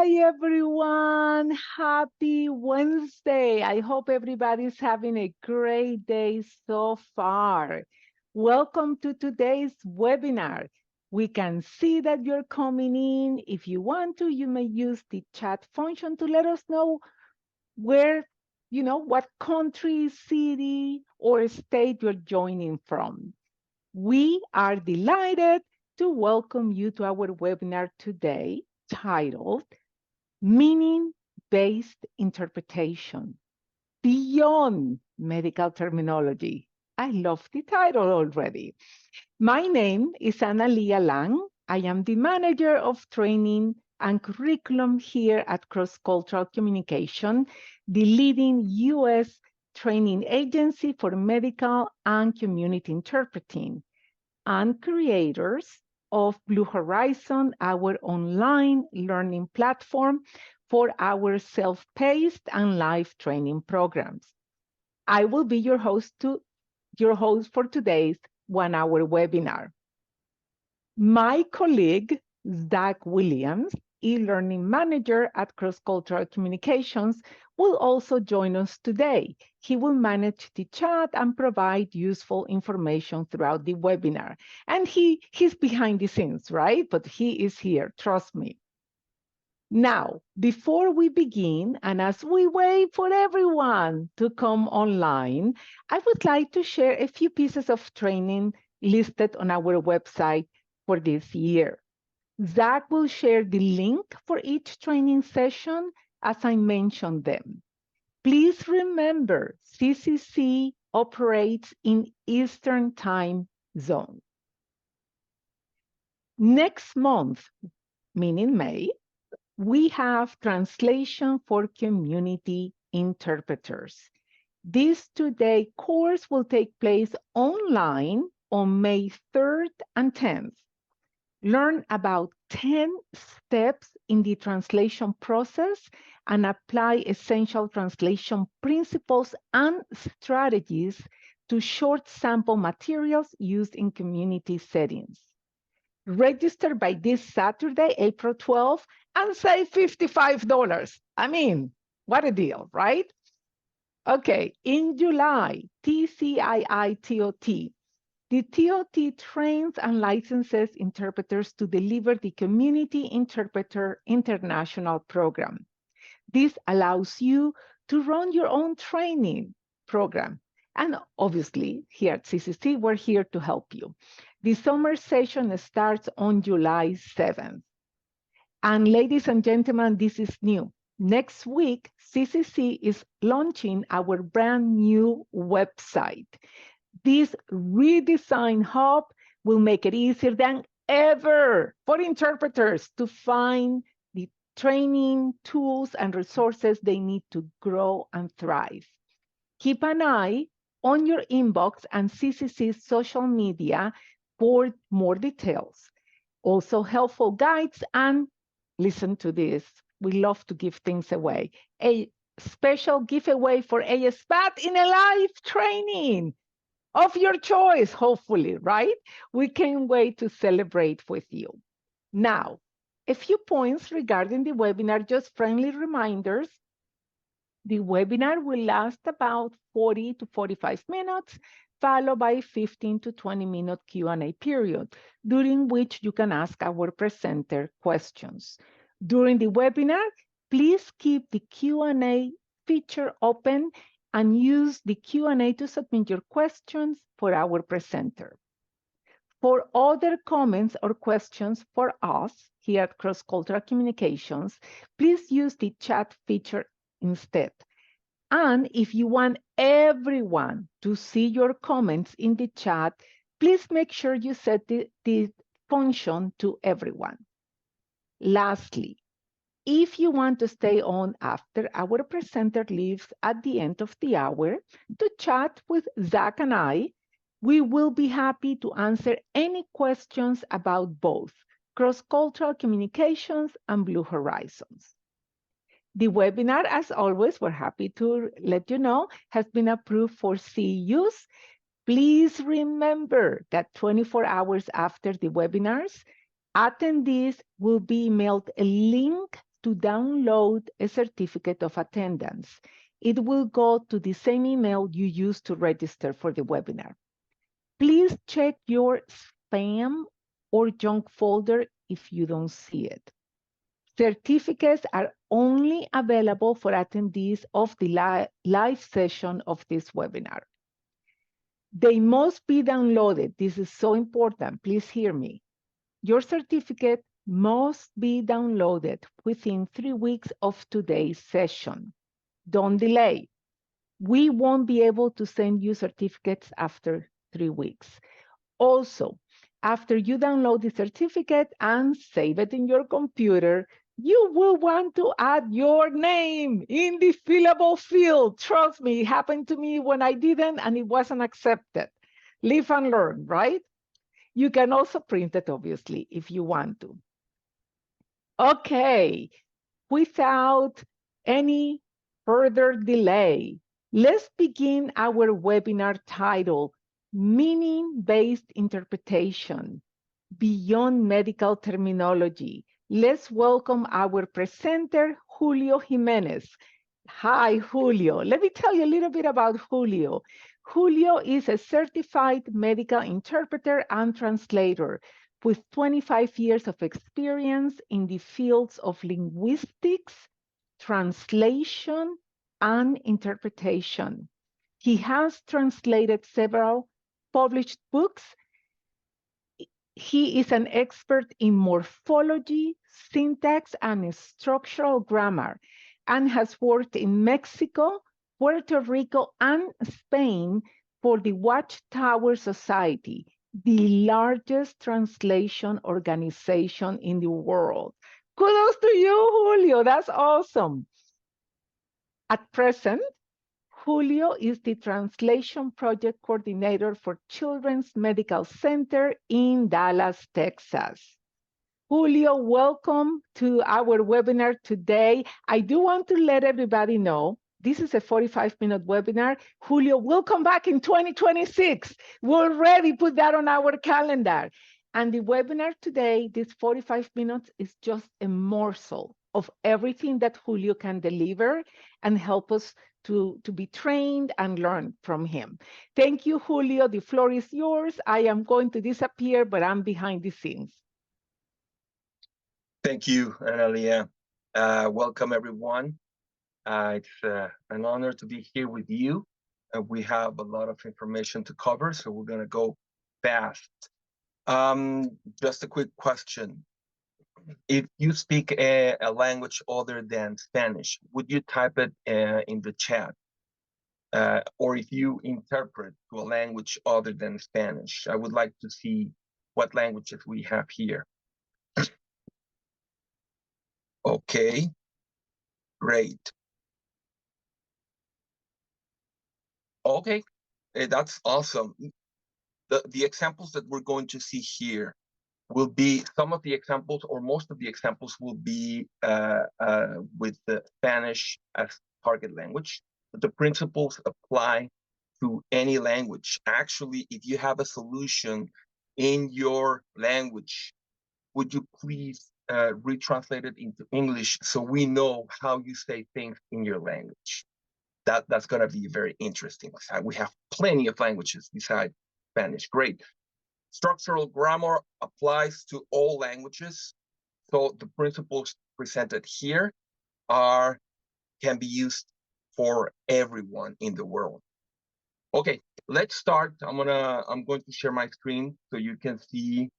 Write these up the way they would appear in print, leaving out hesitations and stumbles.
Hi, everyone. Happy Wednesday. I hope everybody's having a great day so far. Welcome to today's webinar. We can see that you're coming in. If you want to, you may use the chat function to let us know where, what country, city, or state you're joining from. We are delighted to welcome you to our webinar today titled Meaning-Based Interpretation Beyond Medical Terminology. I love the title already. My name is Analia Lang. I am the manager of training and curriculum here at Cross Cultural Communication, the leading U.S. training agency for medical and community interpreting, and creators of Blue Horizon, our online learning platform for our self-paced and live training programs. I will be your host for today's 1-hour webinar. My colleague, Zach Williams, e-learning manager at Cross Cultural Communications, will also join us today. He will manage the chat and provide useful information throughout the webinar. And he's behind the scenes, right? But he is here, trust me. Now, before we begin, and as we wait for everyone to come online, I would like to share a few pieces of training listed on our website for this year. Zach will share the link for each training session as I mentioned them. Please remember, CCC operates in Eastern Time Zone. Next month, meaning May, we have translation for community interpreters. This two-day course will take place online on May 3rd and 10th. Learn about 10 steps in the translation process and apply essential translation principles and strategies to short sample materials used in community settings. Register by this Saturday, April 12th, and save $55. I mean, what a deal, right? Okay, in July, TCII-TOT. The TOT trains and licenses interpreters to deliver the Community Interpreter International Program. This allows you to run your own training program. And obviously, here at CCC, we're here to help you. The summer session starts on July 7th. And ladies and gentlemen, this is new. Next week, CCC is launching our brand new website. This redesigned hub will make it easier than ever for interpreters to find the training, tools, and resources they need to grow and thrive. Keep an eye on your inbox and CCC's social media for more details. Also, helpful guides, and listen to this. We love to give things away. A special giveaway for ASPAT in a live training of your choice, hopefully, right? We can't wait to celebrate with you. Now, a few points regarding the webinar, just friendly reminders. The webinar will last about 40 to 45 minutes, followed by a 15 to 20-minute Q&A period, during which you can ask our presenter questions. During the webinar, please keep the Q&A feature open and use the Q&A to submit your questions for our presenter. For other comments or questions for us here at Cross Cultural Communications, please use the chat feature instead. And if you want everyone to see your comments in the chat, please make sure you set the function to everyone. Lastly, if you want to stay on after our presenter leaves at the end of the hour to chat with Zach and I, we will be happy to answer any questions about both cross-cultural communications and Blue Horizons. The webinar, as always, we're happy to let you know, has been approved for CE use. Please remember that 24 hours after the webinars, attendees will be mailed a link to download a certificate of attendance. It will go to the same email you used to register for the webinar. Please check your spam or junk folder if you don't see it. Certificates are only available for attendees of the live session of this webinar. They must be downloaded. This is so important. Please hear me. Your certificate must be downloaded within 3 weeks of today's session. Don't delay. We won't be able to send you certificates after 3 weeks. Also, after you download the certificate and save it in your computer, you will want to add your name in the fillable field. Trust me, it happened to me when I didn't and it wasn't accepted. Live and learn, right? You can also print it, obviously, if you want to. Okay, without any further delay, let's begin our webinar titled Meaning-Based Interpretation Beyond Medical Terminology. Let's welcome our presenter, Julio Jimenez. Hi, Julio. Let me tell you a little bit about Julio. Julio is a certified medical interpreter and translator with 25 years of experience in the fields of linguistics, translation, and interpretation. He has translated several published books. He is an expert in morphology, syntax, and structural grammar, and has worked in Mexico, Puerto Rico, and Spain for the Watchtower Society, the largest translation organization in the world. Kudos to you, Julio. That's awesome. At present, Julio is the translation project coordinator for Children's Medical Center in Dallas, Texas. Julio, welcome to our webinar today. I do want to let everybody know this is a 45-minute webinar. Julio will come back in 2026. We already put that on our calendar. And the webinar today, this 45 minutes, is just a morsel of everything that Julio can deliver and help us to be trained and learn from him. Thank you, Julio. The floor is yours. I am going to disappear, but I'm behind the scenes. Thank you, Analia. Welcome, everyone. It's an honor to be here with you. We have a lot of information to cover, so we're going to go fast. Just a quick question. If you speak a language other than Spanish, would you type it in the chat? Or if you interpret to a language other than Spanish, I would like to see what languages we have here. Okay, great. Okay, that's awesome. The examples that we're going to see here will be some of the examples, or most of the examples will be with the Spanish as target language. But the principles apply to any language. Actually, if you have a solution in your language, would you please retranslate it into English so we know how you say things in your language? That's going to be very interesting. We have plenty of languages besides Spanish. Great. Structural grammar applies to all languages. So the principles presented here can be used for everyone in the world. Okay, let's start. I'm going to share my screen so you can see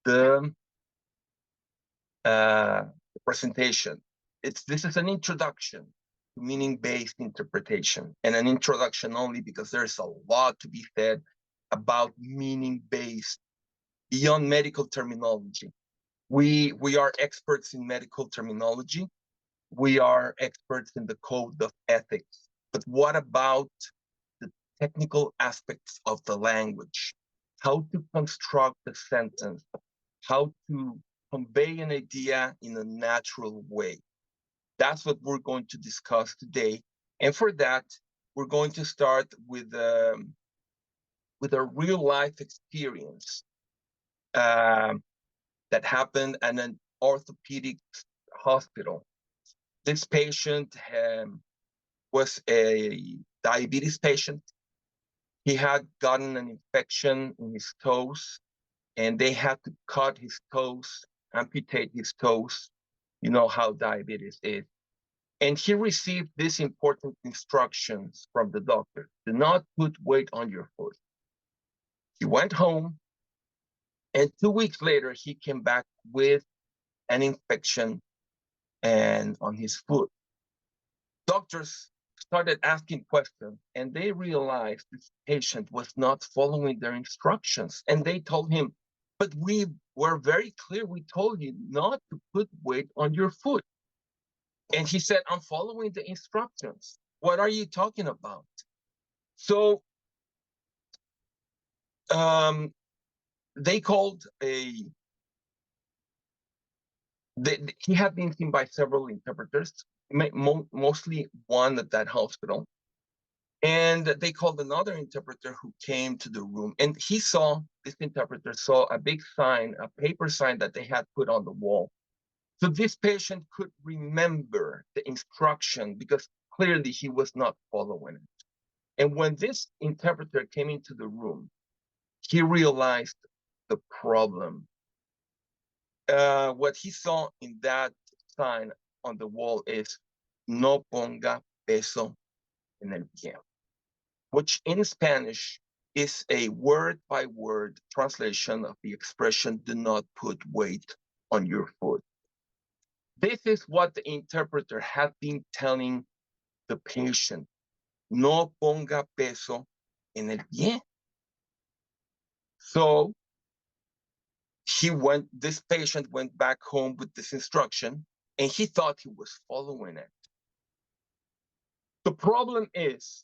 the presentation. This is an introduction to meaning-based interpretation, and an introduction only because there's a lot to be said about meaning-based beyond medical terminology. We are experts in medical terminology. We are experts in the code of ethics. But what about the technical aspects of the language? How to construct a sentence, how to convey an idea in a natural way. That's what we're going to discuss today. And for that, we're going to start with a real life experience that happened at an orthopedic hospital. This patient was a diabetes patient. He had gotten an infection in his toes, and they had to cut his toes, amputate his toes. You know how diabetes is. And he received these important instructions from the doctor: do not put weight on your foot. He went home, and 2 weeks later, he came back with an infection and on his foot. Doctors started asking questions, and they realized this patient was not following their instructions. And they told him, but we were very clear. We told you not to put weight on your foot. And he said, I'm following the instructions. What are you talking about? So they called he had been seen by several interpreters, mostly one at that hospital. And they called another interpreter who came to the room. And this interpreter saw a big sign, a paper sign that they had put on the wall. So this patient could remember the instruction because clearly he was not following it. And when this interpreter came into the room, he realized the problem. What he saw in that sign on the wall is no ponga peso en el pie, which in Spanish is a word-by-word translation of the expression, do not put weight on your foot. This is what the interpreter had been telling the patient, no ponga peso en el pie. So this patient went back home with this instruction, and he thought he was following it. The problem is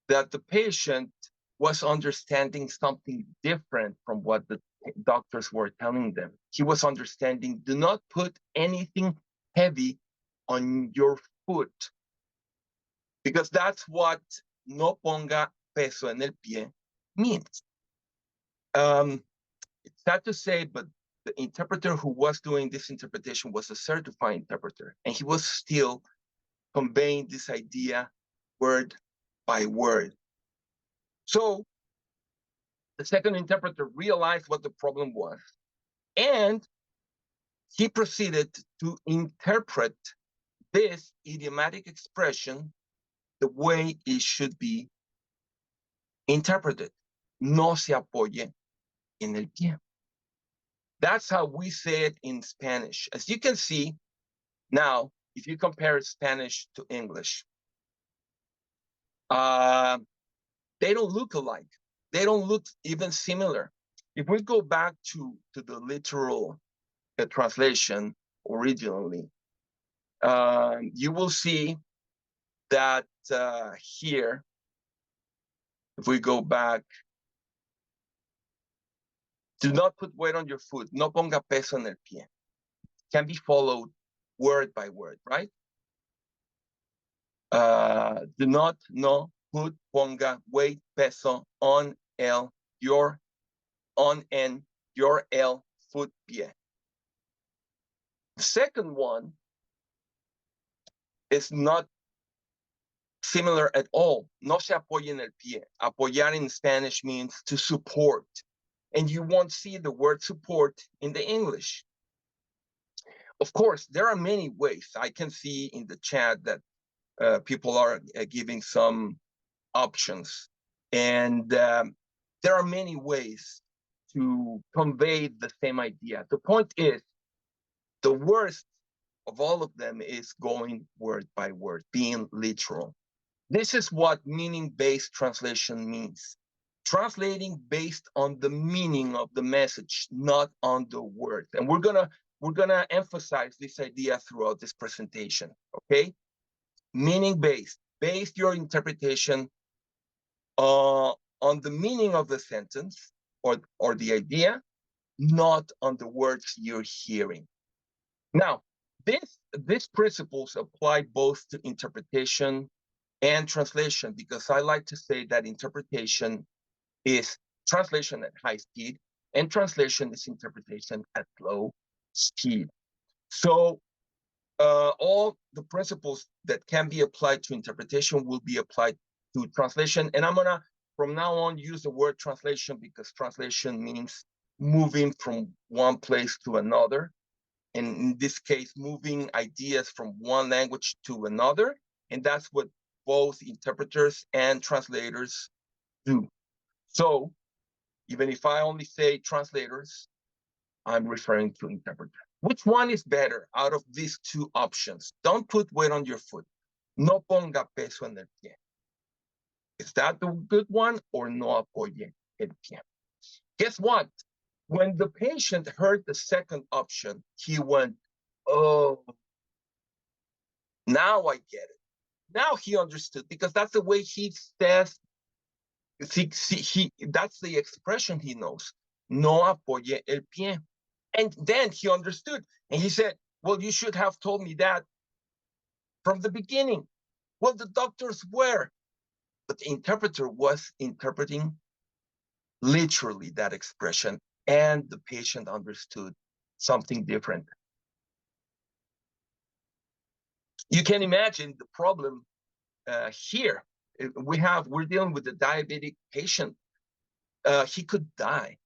that the patient was understanding something different from what the doctors were telling them. He was understanding, do not put anything heavy on your foot, because that's what no ponga peso en el pie means. It's sad to say, but the interpreter who was doing this interpretation was a certified interpreter, and he was still conveying this idea word by word. So the second interpreter realized what the problem was, and he proceeded to interpret this idiomatic expression the way it should be interpreted. No se apoye en el pie. That's how we say it in Spanish. As you can see now, if you compare Spanish to English, they don't look alike. They don't look even similar. If we go back to the literal translation originally, you will see that here, if we go back, do not put weight on your foot, no ponga peso en el pie, can be followed word by word, right? Do not, no, put, ponga, weight, peso, on your foot, pie. The second one is not similar at all. No se apoye en el pie. Apoyar in Spanish means to support. And you won't see the word support in the English. Of course, there are many ways. I can see in the chat that people are giving some options. And there are many ways to convey the same idea. The point is, the worst of all of them is going word by word, being literal. This is what meaning-based translation means. Translating based on the meaning of the message, not on the words. And we're gonna emphasize this idea throughout this presentation, okay? Meaning-based. Base your interpretation on the meaning of the sentence or the idea, not on the words you're hearing. Now, these principles apply both to interpretation and translation, because I like to say that interpretation is translation at high speed, and translation is interpretation at low speed. So all the principles that can be applied to interpretation will be applied to translation. And I'm gonna, from now on, use the word translation because translation means moving from one place to another. And in this case, moving ideas from one language to another. And that's what both interpreters and translators do. So even if I only say translators, I'm referring to interpreters. Which one is better out of these two options? Don't put weight on your foot. No ponga peso en el pie. Is that the good one or no apoye el pie? Guess what? When the patient heard the second option, he went, oh, now I get it. Now he understood because that's the way he says, that's the expression he knows. No apoye el pie. And then he understood. And he said, well, you should have told me that from the beginning. Well, the doctors were, but the interpreter was interpreting literally that expression, and the patient understood something different. You can imagine the problem here. We're dealing with a diabetic patient. He could die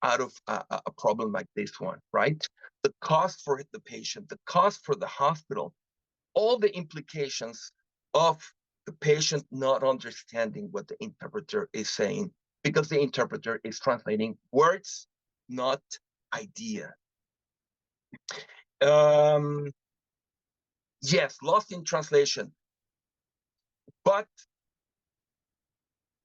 out of a problem like this one, right? The cost for the patient, the cost for the hospital, all the implications of the patient not understanding what the interpreter is saying, because the interpreter is translating words, not idea. Yes, lost in translation, but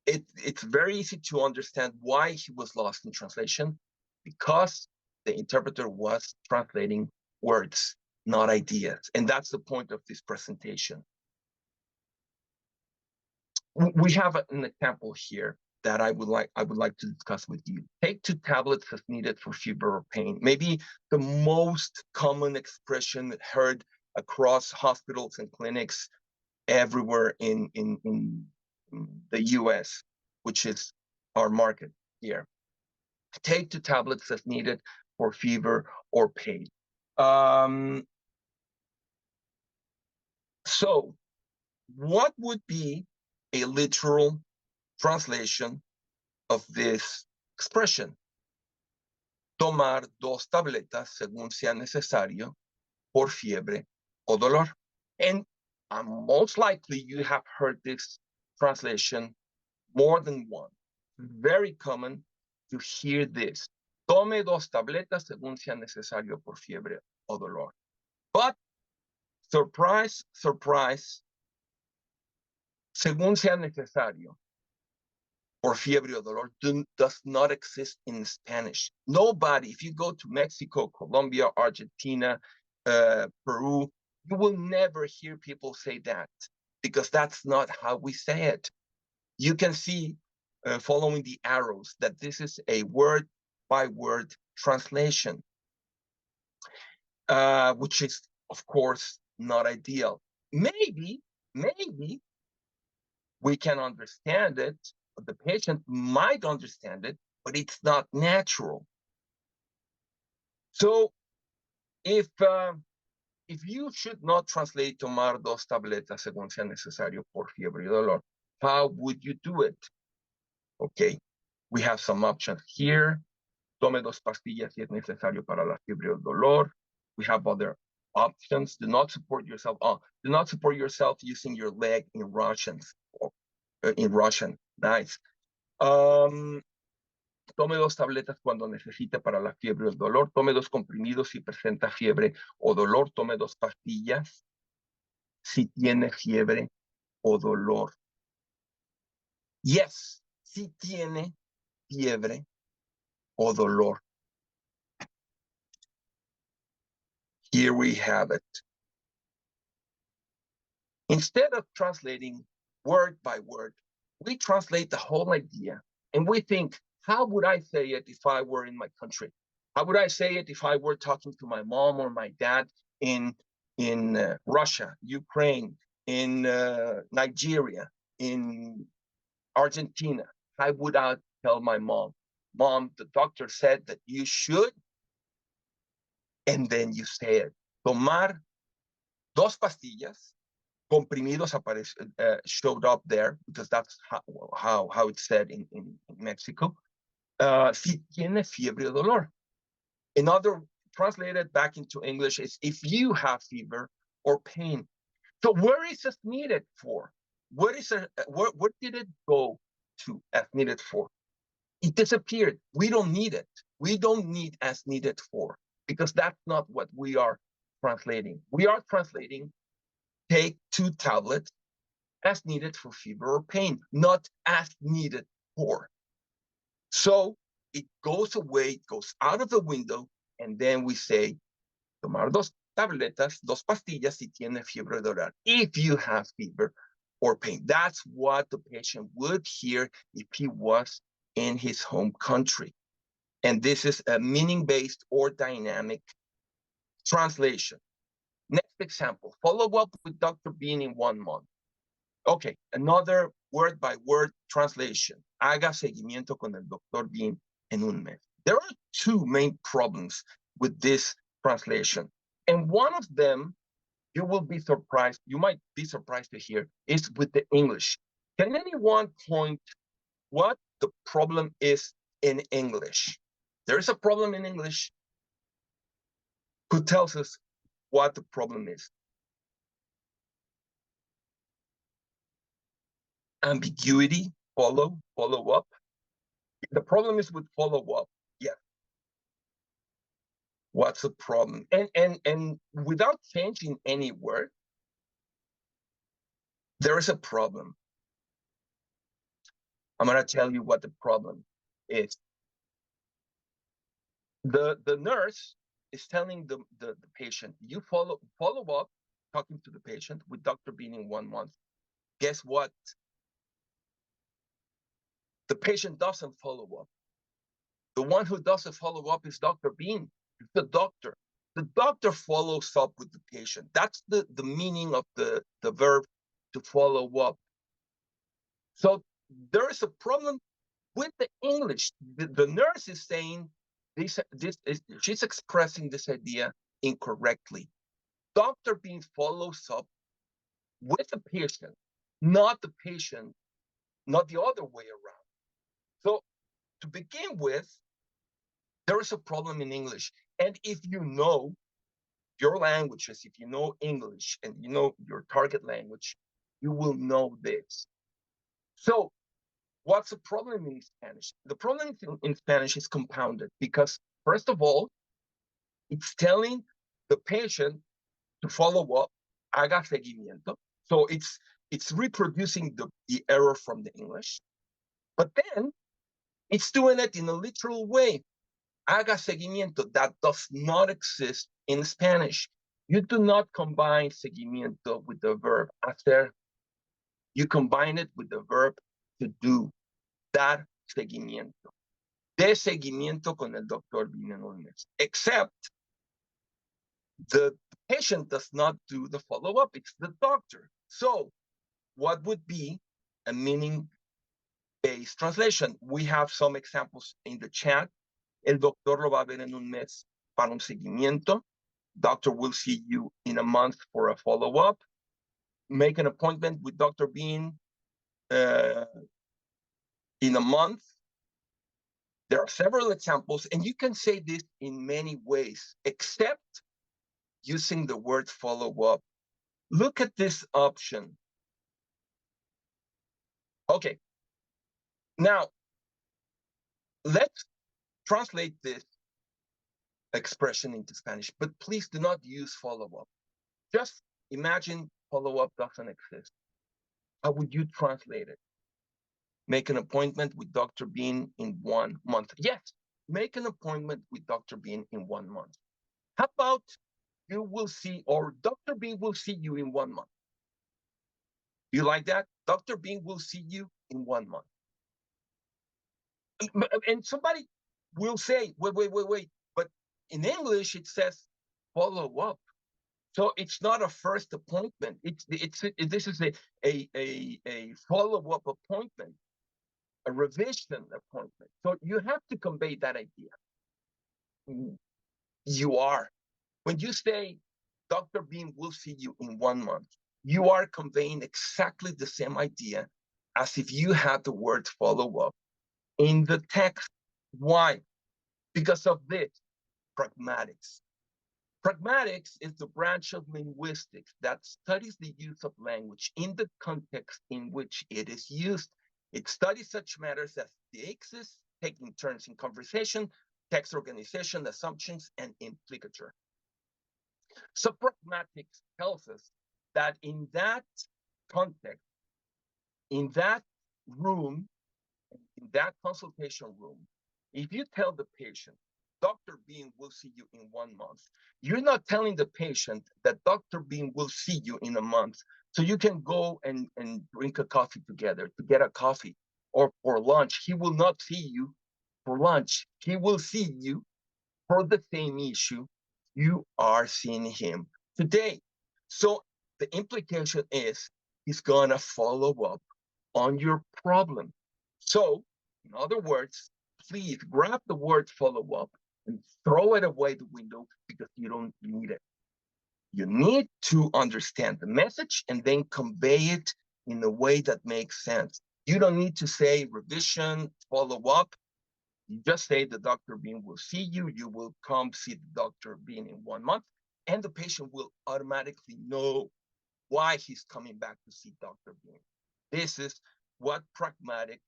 it's very easy to understand why he was lost in translation, because the interpreter was translating words, not ideas. And that's the point of this presentation. We have an example here that I would like to discuss with you. Take 2 tablets as needed for fever or pain. Maybe the most common expression heard across hospitals and clinics everywhere in the US, which is our market here. Take 2 tablets as needed for fever or pain. So what would be a literal translation of this expression? Tomar 2 tabletas según sea necesario por fiebre o dolor. And most likely you have heard this translation more than once. Very common to hear this. Tome 2 tabletas según sea necesario por fiebre o dolor. But surprise, surprise, según sea necesario por fiebre o dolor does not exist in Spanish. Nobody, if you go to Mexico, Colombia, Argentina, Peru, you will never hear people say that, because that's not how we say it. You can see, following the arrows, that this is a word-by-word translation, which is, of course, not ideal. Maybe we can understand it, the patient might understand it, but it's not natural. So if you should not translate tomar 2 tabletas según sea necesario por fiebre y dolor, how would you do it? Okay, we have some options here. Tome 2 pastillas si es necesario para la fiebre o el dolor. We have other options. Do not support yourself. Do not support yourself using your leg in Russian. Nice. Tome 2 tabletas cuando necesite para la fiebre o el dolor. Tome 2 comprimidos si presenta fiebre o dolor. Tome 2 pastillas si tiene fiebre o dolor. Yes, si tiene fiebre o dolor. Here we have it. Instead of translating word by word, we translate the whole idea, and we think, how would I say it if I were in my country? How would I say it if I were talking to my mom or my dad in Russia, Ukraine, in Nigeria, in Argentina? How would I tell my mom, Mom, the doctor said that you should, and then you say it. Tomar Dos pastillas, comprimidos showed up there because that's how it's said in Mexico. Si tiene fiebre o dolor. Another translated back into English is if you have fever or pain. So where is as needed for? Where did it go to as needed for? It disappeared. We don't need it. We don't need as needed for, because that's not what we are translating. We are translating take 2 tablets as needed for fever or pain, not as needed for. So it goes away, it goes out of the window, and then we say, tomar dos tabletas, dos pastillas si tiene fiebre dolor, if you have fever or pain. That's what the patient would hear if he was in his home country. And this is a meaning-based or dynamic translation. Next example, follow up with Dr. Bean in 1 month. Okay, another word-by-word translation. Haga seguimiento con el Dr. Bean en un mes. There are 2 main problems with this translation. And one of them, you might be surprised to hear, is with the English. Can anyone point what the problem is in English? There's a problem in English. Who tells us what the problem is? Ambiguity, follow up. The problem is with follow up. Yeah. What's the problem? And without changing any word, there is a problem. I'm going to tell you what the problem is. The nurse is telling the patient, you follow up, talking to the patient with Dr. Bean in 1 month. Guess what? The patient doesn't follow up. The one who doesn't follow up is Dr. Bean, the doctor. The doctor follows up with the patient. That's the meaning of the verb to follow up. So there is a problem with the English. The nurse is saying she's expressing this idea incorrectly. Dr. Bean follows up with the patient, not the patient, not the other way around. So to begin with, there is a problem in English. And if you know your languages, if you know English and you know your target language, you will know this. So what's the problem in Spanish? The problem in Spanish is compounded because, first of all, it's telling the patient to follow up, haga seguimiento. So it's reproducing the error from the English. But then it's doing it in a literal way. Haga seguimiento, that does not exist in Spanish. You do not combine seguimiento with the verb hacer. You combine it with the verb to do. Dar seguimiento. De seguimiento con el doctor Jimenez. Except the patient does not do the follow-up. It's the doctor. So what would be a meaning-based translation? We have some examples in the chat. El doctor lo va a ver en un mes para un seguimiento. Doctor will see you in a month for a follow-up. Make an appointment with Dr. Bean in a month. There are several examples, and you can say this in many ways, except using the word follow-up. Look at this option. Okay. Now, let's translate this expression into Spanish, but please do not use follow-up. Just imagine follow-up doesn't exist. How would you translate it? Make an appointment with Dr. Bean in 1 month. Yes, make an appointment with Dr. Bean in 1 month. How about you will see, or Dr. Bean will see you in 1 month? You like that? Dr. Bean will see you in 1 month. And somebody will say, wait. But in English, it says follow up. So it's not a first appointment. This is a follow-up appointment, a revision appointment. So you have to convey that idea. You are. When you say Dr. Bean will see you in 1 month. You are conveying exactly the same idea as if you had the word follow up in the text. Why? Because of this, pragmatics. Pragmatics is the branch of linguistics that studies the use of language in the context in which it is used. It studies such matters as deixis, taking turns in conversation, text organization, assumptions, and implicature. So pragmatics tells us that in that context, in that room, in that consultation room, if you tell the patient, Dr. Bean will see you in 1 month, you're not telling the patient that Dr. Bean will see you in a month, so you can go and drink a coffee together, to get a coffee, or for lunch. He will not see you for lunch. He will see you for the same issue you are seeing him today. So the implication is he's going to follow up on your problem. So, in other words, please grab the word follow up and throw it away the window because you don't need it. You need to understand the message and then convey it in a way that makes sense. You don't need to say revision, follow up. You just say the Dr. Bean will see you. You will come see the Dr. Bean in 1 month, and the patient will automatically know why he's coming back to see Dr. Bean. This is what pragmatics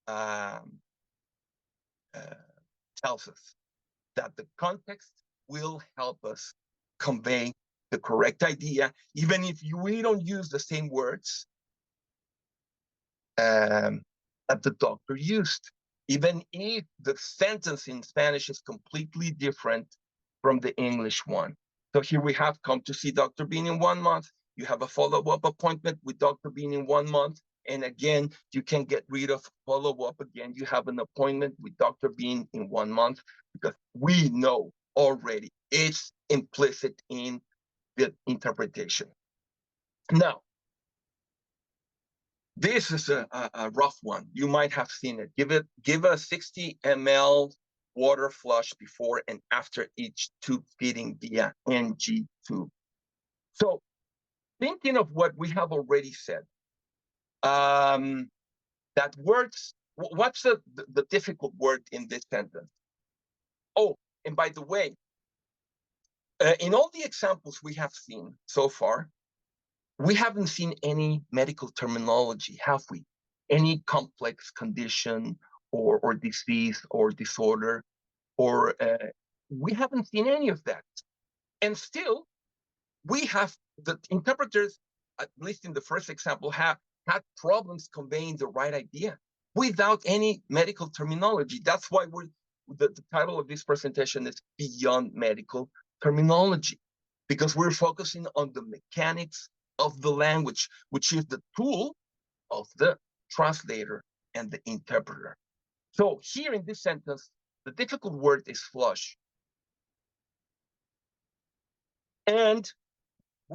um, uh, tells us, that the context will help us convey the correct idea, even if we don't use the same words that the doctor used, even if the sentence in Spanish is completely different from the English one. So here we have come to see Dr. Bean in 1 month. You have a follow-up appointment with Dr. Bean in 1 month. And again, you can get rid of follow-up again. You have an appointment with Dr. Bean in 1 month because we know already it's implicit in the interpretation. Now, this is a rough one. You might have seen it. Give a 60 ml water flush before and after each tube feeding via NG tube. So thinking of what we have already said, that words, what's the difficult word in this sentence? Oh, and by the way, in all the examples we have seen so far, we haven't seen any medical terminology, have we? Any complex condition or disease or disorder, or we haven't seen any of that. And still, we have, the interpreters, at least in the first example, have had problems conveying the right idea without any medical terminology. That's why the title of this presentation is Beyond Medical Terminology, because we're focusing on the mechanics of the language, which is the tool of the translator and the interpreter. So here in this sentence, the difficult word is flush. And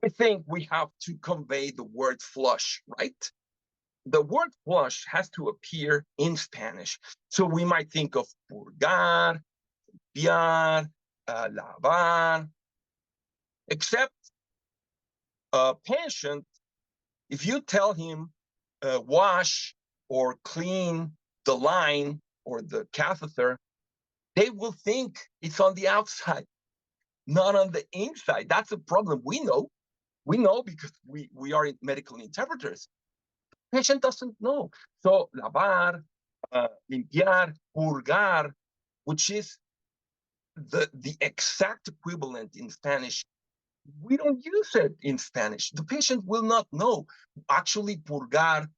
we think we have to convey the word flush, right? The word flush has to appear in Spanish. So we might think of purgar, limpiar, lavar, except a patient, if you tell him wash or clean the line or the catheter, they will think it's on the outside, not on the inside. That's a problem. We know because we are medical interpreters. The patient doesn't know. So lavar, limpiar, purgar, which is the exact equivalent in Spanish, we don't use it in Spanish. The patient will not know. Actually, purgar,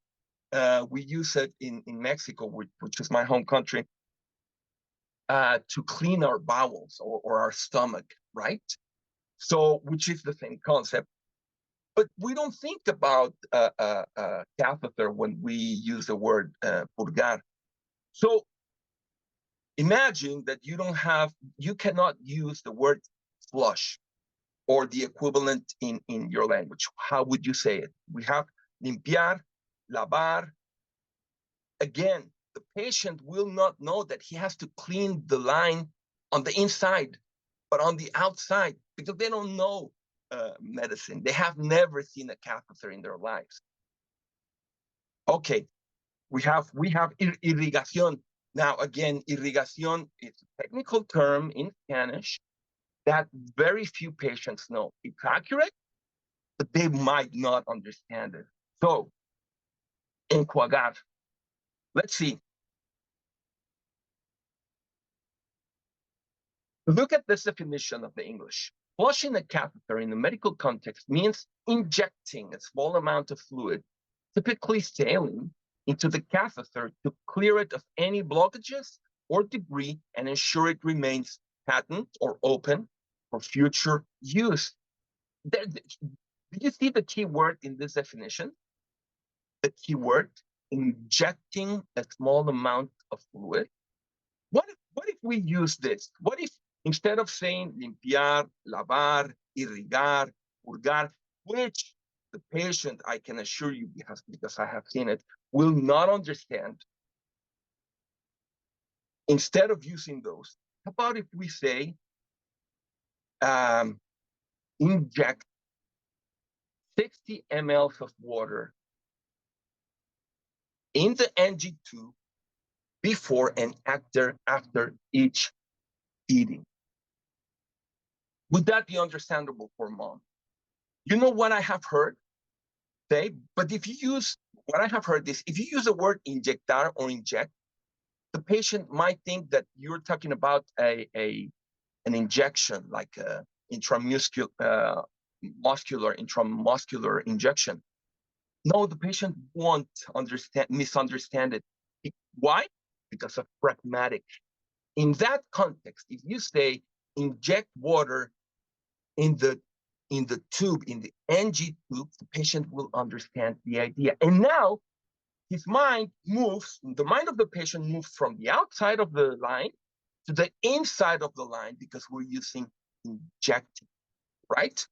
we use it in Mexico, which is my home country, to clean our bowels or our stomach, right? So, which is the same concept. But we don't think about catheter when we use the word purgar. So imagine that you cannot use the word flush or the equivalent in your language. How would you say it? We have limpiar, lavar. Again, the patient will not know that he has to clean the line on the inside, but on the outside, because they don't know medicine. They have never seen a catheter in their lives. Okay, we have irrigación. Now, again, irrigación is a technical term in Spanish that very few patients know. It's accurate, but they might not understand it. So, enjuagar. Let's see. Look at this definition of the English. Flushing a catheter in the medical context means injecting a small amount of fluid, typically saline, into the catheter to clear it of any blockages or debris and ensure it remains patent or open for future use. Do you see the key word in this definition? The key word, injecting a small amount of fluid. What if we use this? What if instead of saying limpiar, lavar, irrigar, purgar, which the patient, I can assure you, because I have seen it, will not understand. Instead of using those, how about if we say inject 60 ml of water in the NG tube before and after each eating? Would that be understandable for mom? You know what I have heard say? But if you use, what I have heard is, if you use the word inyectar or inject, the patient might think that you're talking about an injection, like a intramuscular injection. No, the patient won't misunderstand it. Why? Because of pragmatic. In that context, if you say inject water in the tube, in the NG tube, the patient will understand the idea. And now his mind moves, the mind of the patient moves from the outside of the line to the inside of the line because we're using injecting, right?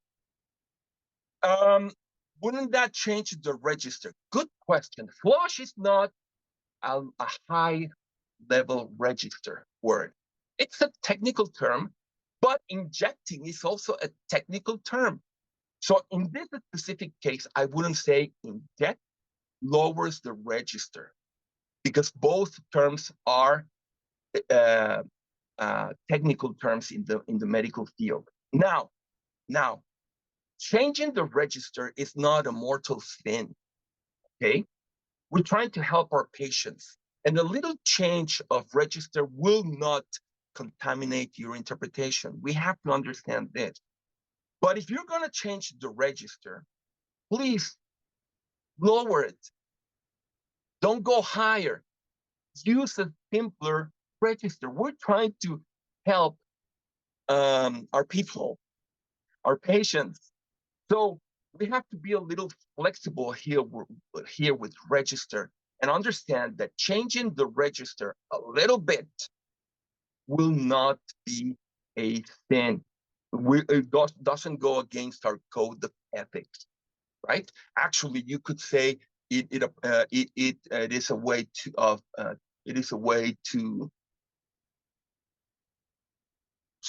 Wouldn't that change the register? Good question. Flush is not a high-level register word. It's a technical term, but injecting is also a technical term. So in this specific case, I wouldn't say inject lowers the register because both terms are technical terms in the medical field. Now, changing the register is not a mortal sin, okay? We're trying to help our patients, and a little change of register will not contaminate your interpretation. We have to understand this. But if you're going to change the register, please lower it. Don't go higher. Use a simpler register. We're trying to help our people, our patients. So we have to be a little flexible here with register and understand that changing the register a little bit will not be a sin. It doesn't go against our code of ethics, right? Actually, you could say it is a way to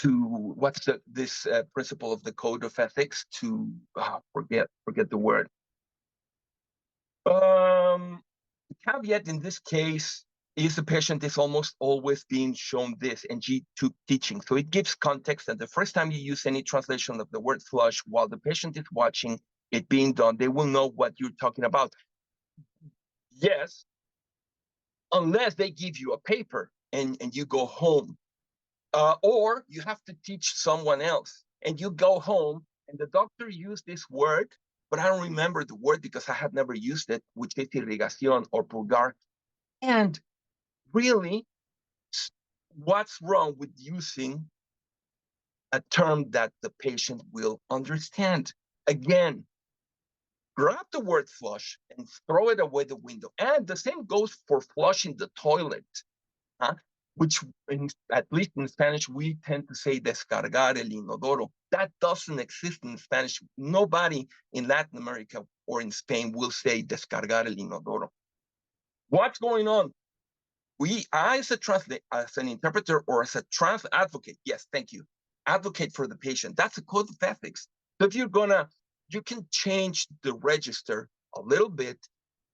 what's this principle of the code of ethics, to forget the word. The caveat in this case is the patient is almost always being shown this NG2 teaching. So it gives context that the first time you use any translation of the word flush while the patient is watching it being done, they will know what you're talking about. Yes, unless they give you a paper and you go home. Or you have to teach someone else and you go home and the doctor used this word, but I don't remember the word because I have never used it, which is irrigación or purgar. And really, what's wrong with using a term that the patient will understand? Again, grab the word flush and throw it away the window. And the same goes for flushing the toilet. Which, at least in Spanish, we tend to say descargar el inodoro. That doesn't exist in Spanish. Nobody in Latin America or in Spain will say descargar el inodoro. What's going on? I, as an interpreter or as a trans advocate, yes, thank you, advocate for the patient. That's a code of ethics. So if you can change the register a little bit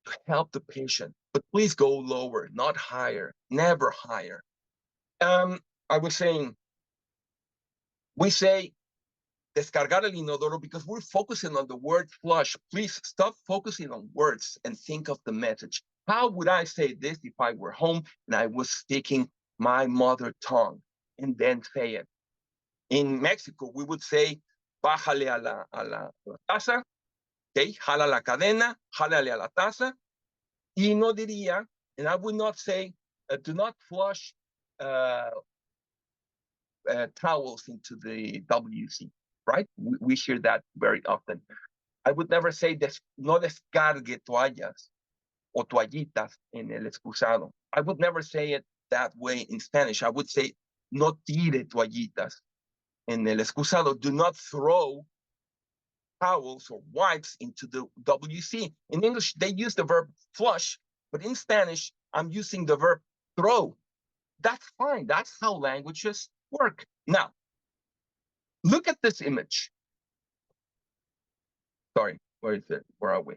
to help the patient, but please go lower, not higher, never higher. I was saying, we say descargar el inodoro because we're focusing on the word flush. Please stop focusing on words and think of the message. How would I say this if I were home and I was speaking my mother tongue and then say it? In Mexico, we would say, bájale a la taza, okay? Jala la cadena, jálale a la taza. Y no diría, and I would not say, do not flush towels into the WC, right? We hear that very often. I would never say, no descargue toallas o toallitas en el excusado. I would never say it that way in Spanish. I would say, no tire toallitas en el excusado. Do not throw towels or wipes into the WC. In English, they use the verb flush, but in Spanish, I'm using the verb throw. That's fine. That's how languages work. Now, look at this image. Sorry, where is it? Where are we?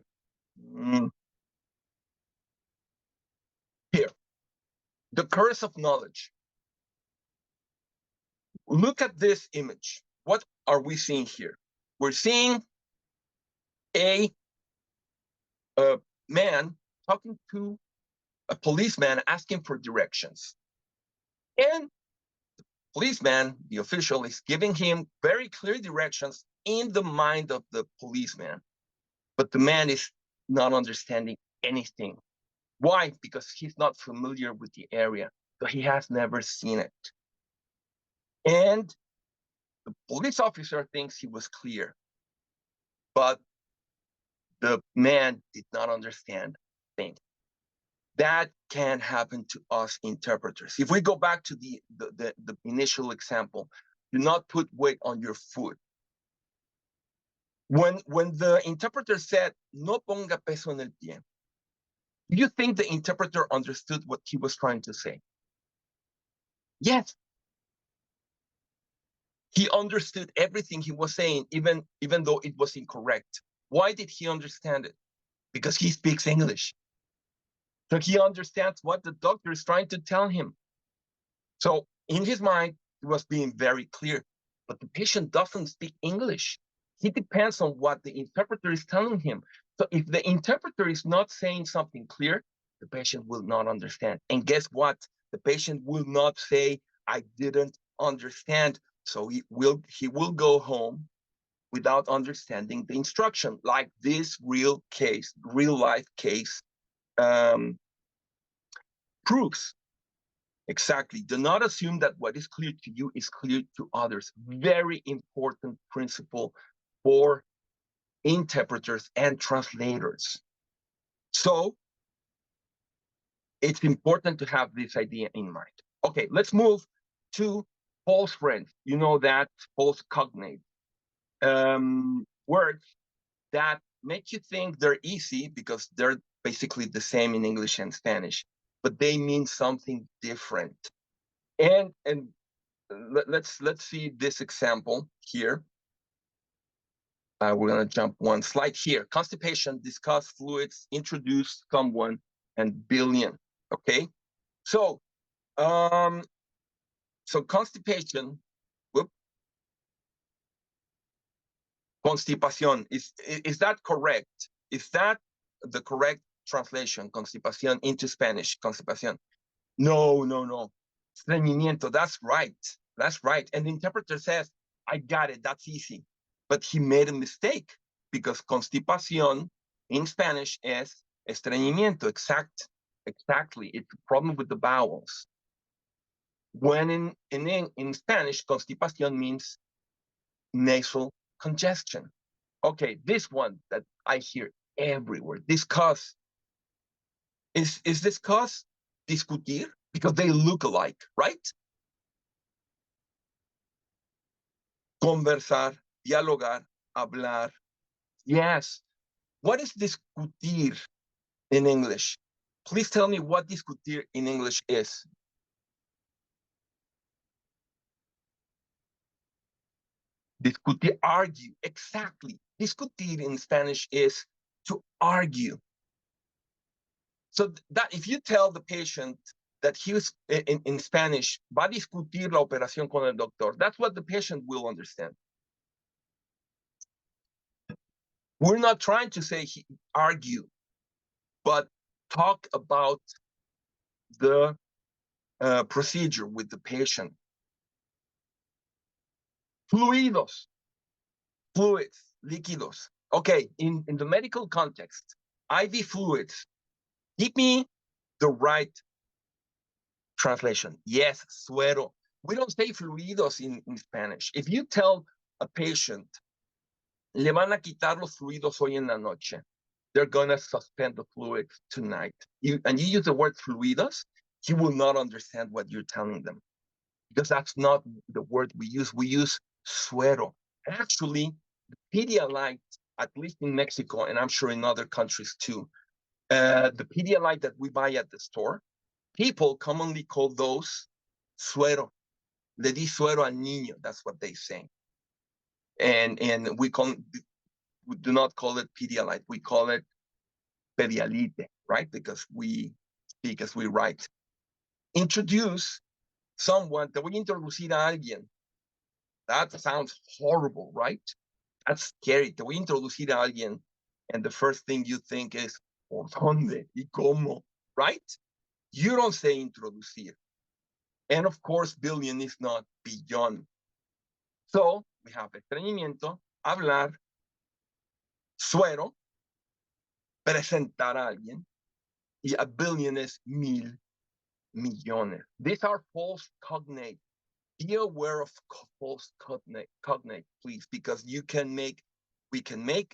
Here, the curse of knowledge. Look at this image. What are we seeing here? We're seeing a man talking to a policeman asking for directions. And the policeman, the official, is giving him very clear directions in the mind of the policeman. But the man is not understanding anything. Why? Because he's not familiar with the area, so he has never seen it. And the police officer thinks he was clear, but the man did not understand things. That can happen to us interpreters. If we go back to the initial example, do not put weight on your foot. When the interpreter said, no ponga peso en el pie, do you think the interpreter understood what he was trying to say? Yes. He understood everything he was saying, even though it was incorrect. Why did he understand it? Because he speaks English. So he understands what the doctor is trying to tell him. So in his mind, he was being very clear, but the patient doesn't speak English. He depends on what the interpreter is telling him. So if the interpreter is not saying something clear, the patient will not understand. And guess what? The patient will not say, I didn't understand. So he will go home without understanding the instruction, like this real life case proves. Exactly. Do not assume that what is clear to you is clear to others. Very important principle for interpreters and translators. So it's important to have this idea in mind. Okay, let's move to false friends. You know that false cognates. Words that make you think they're easy because they're basically the same in English and Spanish, but they mean something different. And let's see this example here. We're gonna jump one slide here. Constipation, discuss fluids, introduce someone, and billion. Okay, so constipation. Whoop, constipación. Is that correct? Is that the correct translation? Constipación into Spanish. Constipación. No. Estreñimiento. That's right. That's right. And the interpreter says, I got it. That's easy. But he made a mistake because constipación in Spanish is estreñimiento. Exactly. It's a problem with the vowels. When in Spanish, constipación means nasal congestion. Okay, this one that I hear everywhere. Discuss. Is discuss discutir? Because they look alike, right? Conversar, dialogar, hablar. Yes. What is discutir in English? Please tell me what discutir in English is. Discutir, argue, exactly. Discutir in Spanish is to argue. So that if you tell the patient that he was in Spanish, va a discutir la operación con el doctor, that's what the patient will understand. We're not trying to say argue, but talk about the procedure with the patient. Fluidos, fluids, líquidos. Okay, in the medical context, IV fluids. Give me the right translation. Yes, suero. We don't say fluidos in Spanish. If you tell a patient, le van a quitar los fluidos hoy en la noche, they're going to suspend the fluids tonight. And you use the word fluidos, he will not understand what you're telling them, because that's not the word we use. We use suero. Actually, the Pedialyte, at least in Mexico, and I'm sure in other countries too, the Pedialyte that we buy at the store, people commonly call those suero. Le di suero al niño, that's what they say. And we do not call it Pedialyte, we call it Pedialite, right? Because we speak as we write. Introduce someone, te voy a introducir a alguien. That sounds horrible, right? That's scary. Te voy a introducir a alguien, and the first thing you think is, ¿por dónde? ¿Y cómo? Right? You don't say introducir. And of course, billion is not beyond. So we have estreñimiento, hablar, suero, presentar a alguien, y a billion is mil millones. These are false cognates. Be aware of false cognate, please, because we can make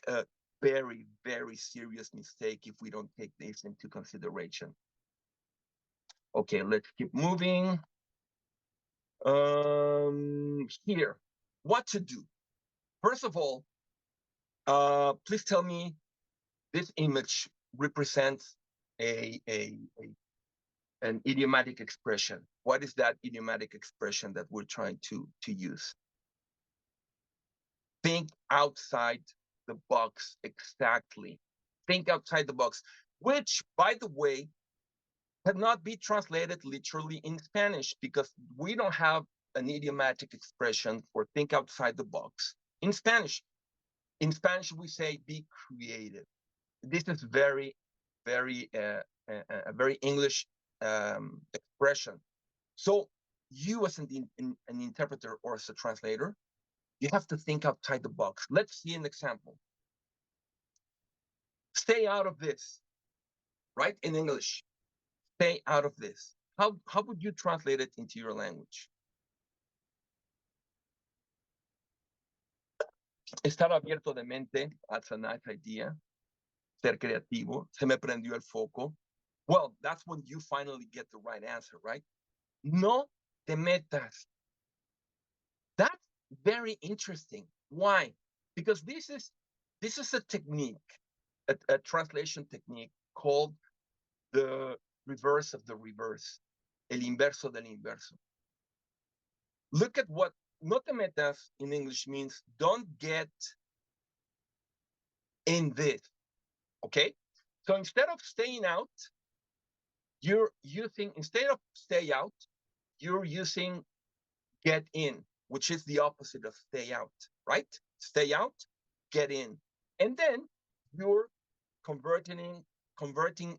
a very, very serious mistake if we don't take this into consideration. Okay, let's keep moving. Here, what to do. First of all, please tell me this image represents an idiomatic expression. What is that idiomatic expression that we're trying to use? Think outside the box, exactly. Think outside the box, which, by the way, cannot be translated literally in Spanish, because we don't have an idiomatic expression for think outside the box in Spanish. In Spanish, we say be creative. This is very, very, a very English expression. So you as an interpreter or as a translator, you have to think outside the box. Let's see an example. Stay out of this, right? In English, stay out of this. How would you translate it into your language? Estar abierto de mente, that's a nice idea. Ser creativo, se me prendió el foco. Well, that's when you finally get the right answer, right? No te metas. That's very interesting. Why? Because this is a technique, a translation technique called the reverse of the reverse, el inverso del inverso. Look at what no te metas in English means don't get in this, okay? So instead of staying out, you're using, instead of stay out, you're using get in, which is the opposite of stay out, right? Stay out, get in. And then you're converting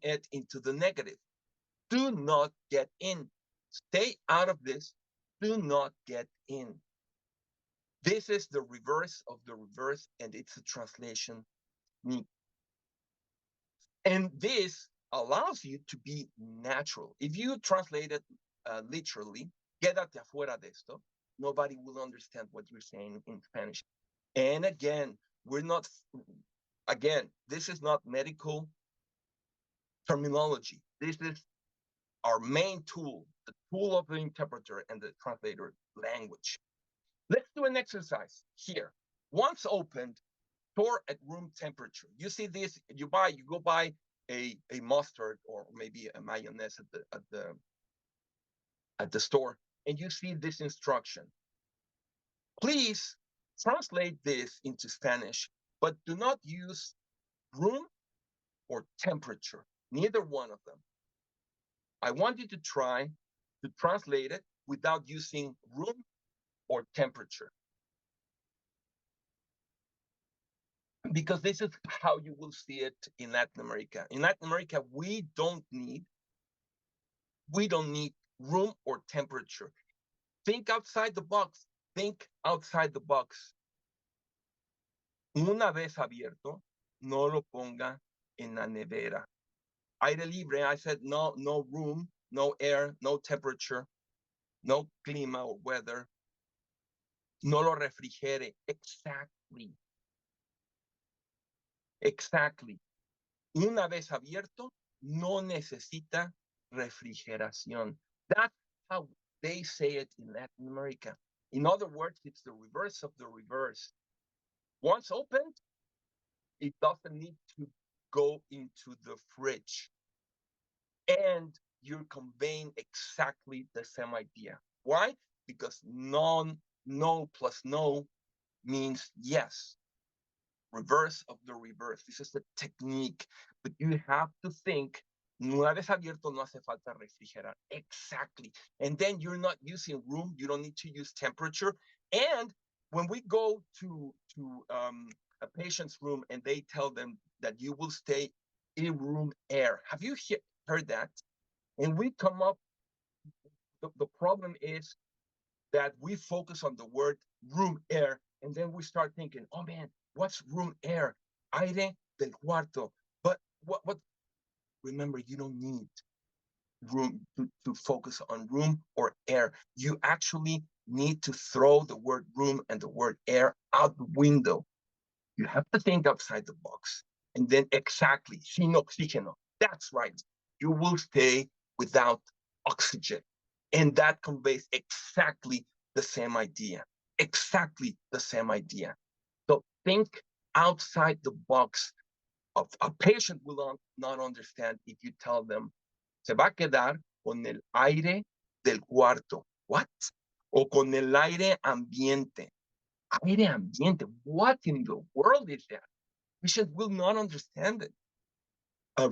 it into the negative. Do not get in. Stay out of this. Do not get in. This is the reverse of the reverse, and it's a translation technique. And this allows you to be natural. If you translate it literally, quédate afuera de esto, nobody will understand what you're saying in Spanish. And again, this is not medical terminology. This is our main tool, the tool of the interpreter and the translator language. Let's do an exercise here. Once opened, store at room temperature. You see this, you go buy a mustard or maybe a mayonnaise at the store, and you see this instruction. Please translate this into Spanish, but do not use room or temperature, neither one of them. I want you to try to translate it without using room or temperature, because this is how you will see it in Latin America. In Latin America, we don't need room or temperature. Think outside the box. Think outside the box. Una vez abierto, no lo ponga en la nevera. Aire libre, I said no room, no air, no temperature, no clima or weather. No lo refrigere. Exactly. Una vez abierto, no necesita refrigeración. That's how they say it in Latin America. In other words, it's the reverse of the reverse. Once opened, it doesn't need to go into the fridge. And you're conveying exactly the same idea. Why? Because no plus no means yes. Reverse of the reverse. This is the technique, but you have to think, una vez abierto no hace falta refrigerar. Exactly. And then you're not using room. You don't need to use temperature. And when we go to a patient's room and they tell them that you will stay in room air, have you heard that? And we come up, the problem is that we focus on the word room air, and then we start thinking, oh man, what's room air? Aire del cuarto. But what? Remember, you don't need room to focus on room or air. You actually need to throw the word room and the word air out the window. You have to think outside the box. And then exactly, sin oxígeno. That's right. You will stay without oxygen. And that conveys exactly the same idea. Exactly the same idea. So think outside the box. A patient will not understand if you tell them, se va a quedar con el aire del cuarto. What? O con el aire ambiente. Aire ambiente. What in the world is that? Patient will not understand it.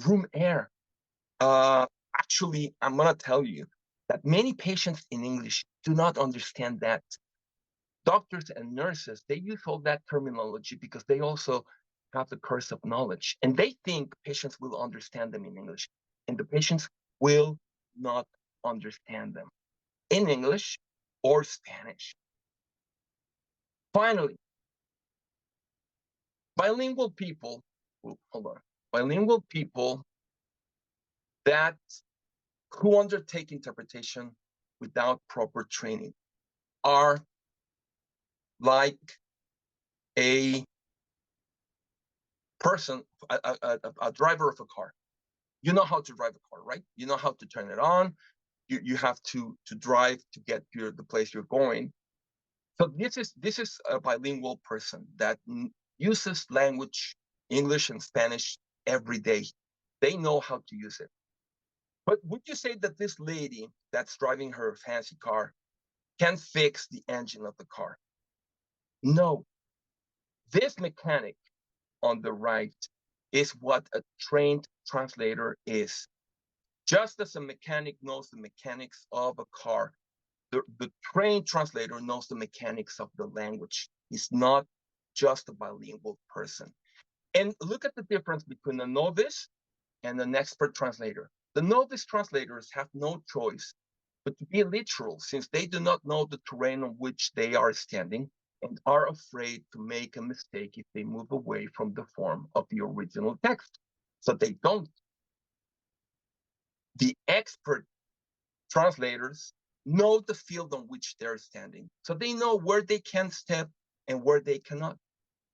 Room air. Actually, I'm going to tell you that many patients in English do not understand that. Doctors and nurses, they use all that terminology because they also have the curse of knowledge. And they think patients will understand them in English. And the patients will not understand them in English or Spanish. Finally, bilingual people, bilingual people that who undertake interpretation without proper training are like a person, a driver of a car. You know how to drive a car, right? You know how to turn it on. You have to drive to get to the place you're going. So this is a bilingual person that uses language, English and Spanish every day. They know how to use it. But would you say that this lady that's driving her fancy car can fix the engine of the car? No. This mechanic on the right is what a trained translator is. Just as a mechanic knows the mechanics of a car, the trained translator knows the mechanics of the language. He's not just a bilingual person. And look at the difference between a novice and an expert translator. The novice translators have no choice but to be literal, since they do not know the terrain on which they are standing and are afraid to make a mistake if they move away from the form of the original text. So they don't. The expert translators know the field on which they're standing, so they know where they can step and where they cannot.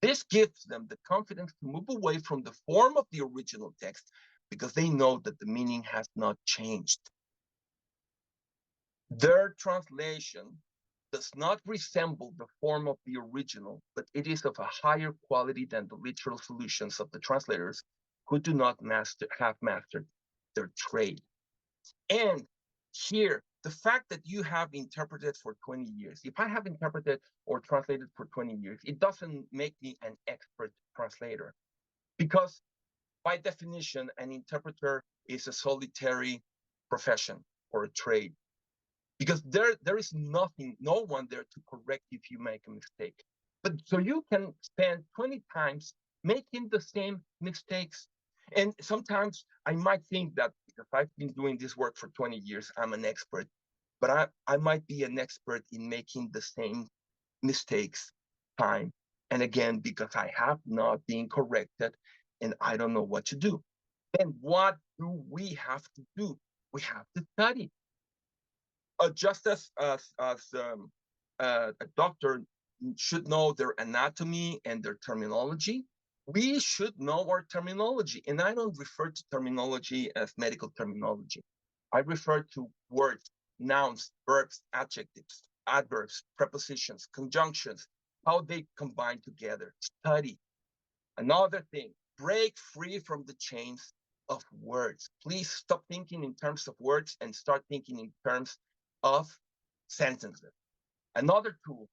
This gives them the confidence to move away from the form of the original text because they know that the meaning has not changed. Their translation does not resemble the form of the original, but it is of a higher quality than the literal solutions of the translators who do not have mastered their trade. And here, the fact that you have interpreted for 20 years, if I have interpreted or translated for 20 years, it doesn't make me an expert translator, because by definition, an interpreter is a solitary profession or a trade, because there is nothing, no one there to correct if you make a mistake. But so you can spend 20 times making the same mistakes. And sometimes I might think that because I've been doing this work for 20 years, I'm an expert, but I might be an expert in making the same mistakes time and again, because I have not been corrected and I don't know what to do. Then what do we have to do? We have to study. Just as a doctor should know their anatomy and their terminology, we should know our terminology. And I don't refer to terminology as medical terminology. I refer to words, nouns, verbs, adjectives, adverbs, prepositions, conjunctions, how they combine together. Study. Another thing, break free from the chains of words. Please stop thinking in terms of words and start thinking in terms of sentences. Another tool,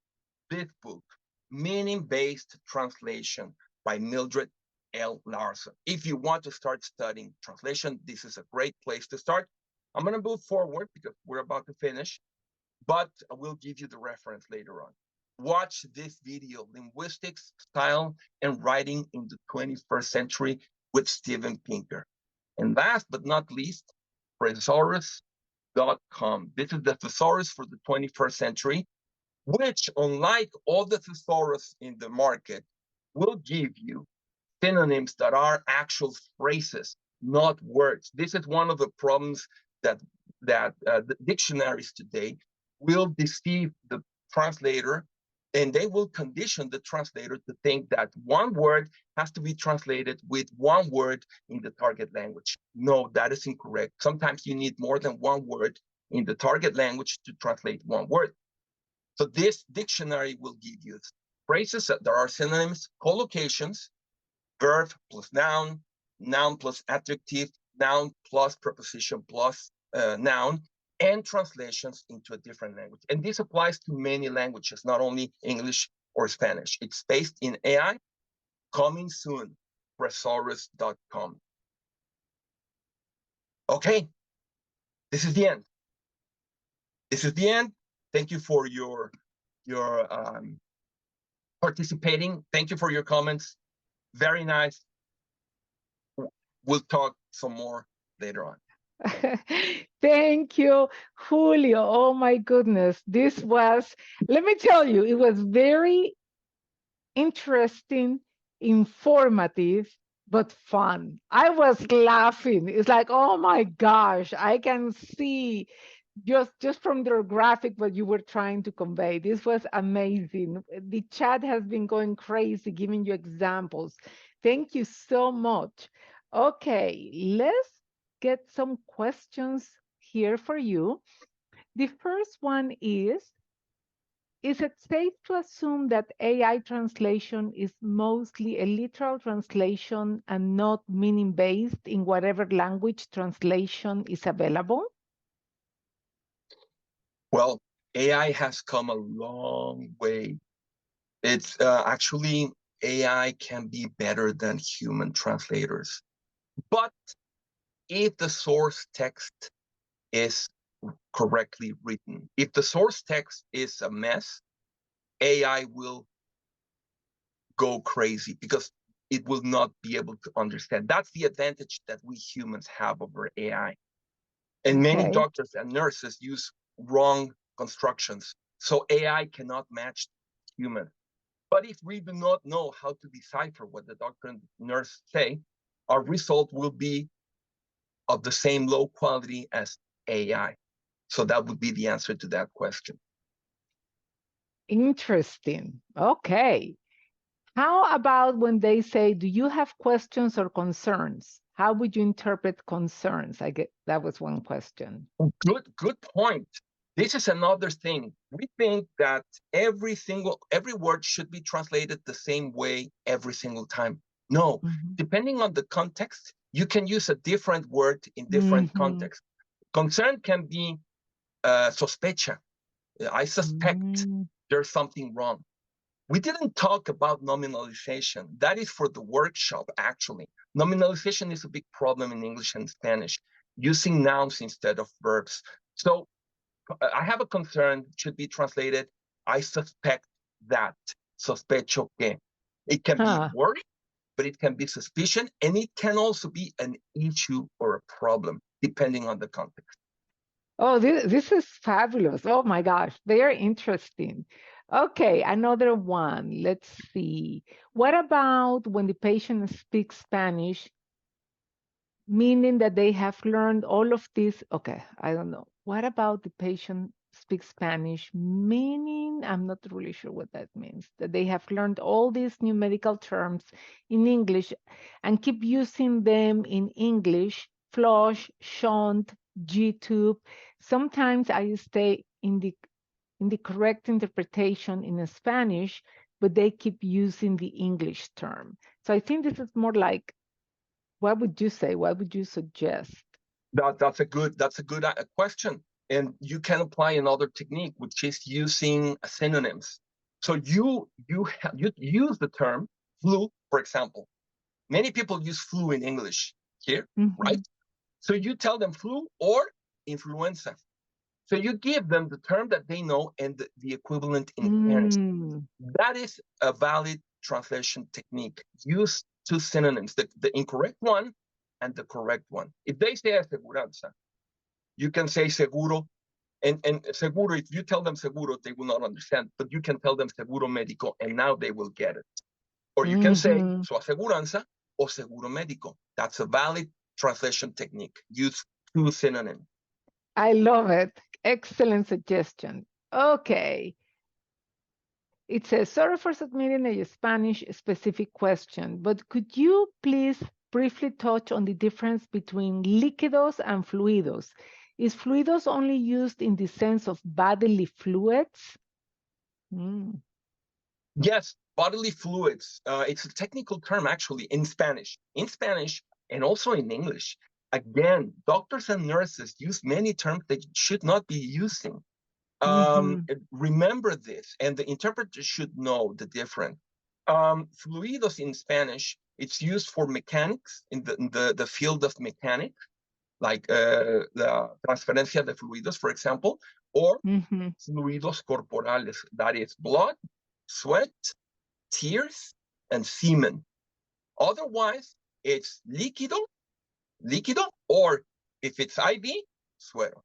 this book, Meaning-Based Translation by Mildred L. Larson. If you want to start studying translation, this is a great place to start. I'm going to move forward because we're about to finish, but I will give you the reference later on. Watch this video, Linguistics, Style, and Writing in the 21st Century with Steven Pinker. And last but not least, thesaurus.com. This is the thesaurus for the 21st century, which, unlike all the thesaurus in the market, will give you synonyms that are actual phrases, not words. This is one of the problems that the dictionaries today will deceive the translator, and they will condition the translator to think that one word has to be translated with one word in the target language. No, that is incorrect. Sometimes you need more than one word in the target language to translate one word. So this dictionary will give you phrases that there are synonyms, collocations, verb plus noun, noun plus adjective, noun plus preposition plus noun, and translations into a different language. And this applies to many languages, not only English or Spanish. It's based in AI, coming soon, thesaurus.com. Okay, this is the end. This is the end. Thank you for your participating. Thank you for your comments. Very nice. We'll talk some more later on. Thank you, Julio. Oh my goodness. This was, let me tell you, it was very interesting, informative, but fun. I was laughing. It's like, oh my gosh, I can see just from the graphic what you were trying to convey. This was amazing. The chat has been going crazy, giving you examples. Thank you so much. Okay, let's get some questions here for you. The first one is it safe to assume that AI translation is mostly a literal translation and not meaning-based in whatever language translation is available? Well, AI has come a long way. It's actually, AI can be better than human translators. But if the source text is correctly written, if the source text is a mess, AI will go crazy because it will not be able to understand. That's the advantage that we humans have over AI. And many doctors and nurses use wrong constructions, so AI cannot match human. But if we do not know how to decipher what the doctor and nurse say, our result will be of the same low quality as AI. So that would be the answer to that question. Interesting. Okay. How about when they say, do you have questions or concerns? How would you interpret concerns? I get that was one question. Good point. This is another thing. We think that every word should be translated the same way every single time. No, depending on the context, you can use a different word in different contexts. Concern can be sospecha. I suspect there's something wrong. We didn't talk about nominalization. That is for the workshop, actually. Nominalization is a big problem in English and Spanish, using nouns instead of verbs. So I have a concern, should be translated, I suspect that, sospecho que. It can be worry, but it can be suspicion, and it can also be an issue or a problem, depending on the context. Oh, this is fabulous. Oh my gosh, very interesting. Okay, another one. Let's see. What about when the patient speaks Spanish, meaning that they have learned all of this? Okay, I don't know. What about the patient speaks Spanish, meaning I'm not really sure what that means, that they have learned all these new medical terms in English and keep using them in English, flush, shunt, G-tube. Sometimes I stay in the correct interpretation in Spanish, but they keep using the English term. So I think this is more like, what would you say? What would you suggest? That's a good question, and you can apply another technique, which is using synonyms. So you use the term flu, for example. Many people use flu in English here, right? So you tell them flu or influenza. So you give them the term that they know and the equivalent in Spanish. That is a valid translation technique. Use two synonyms, the incorrect one and the correct one. If they say aseguranza, you can say seguro. And seguro, if you tell them seguro, they will not understand. But you can tell them seguro médico, and now they will get it. Or you can say su aseguranza or seguro médico. That's a valid translation technique. Use two synonyms. I love it. Excellent suggestion. Okay. It says, sorry for submitting a Spanish specific question, but could you please briefly touch on the difference between líquidos and fluidos? Is fluidos only used in the sense of bodily fluids? Yes, bodily fluids. It's a technical term, actually, in Spanish. In Spanish and also in English. Again, doctors and nurses use many terms they should not be using. Remember this, and the interpreter should know the difference. Fluidos in Spanish, it's used for mechanics in the field of mechanics, like the transferencia de fluidos, for example, or fluidos corporales, that is blood, sweat, tears, and semen. Otherwise, it's líquido, or if it's IV, suero.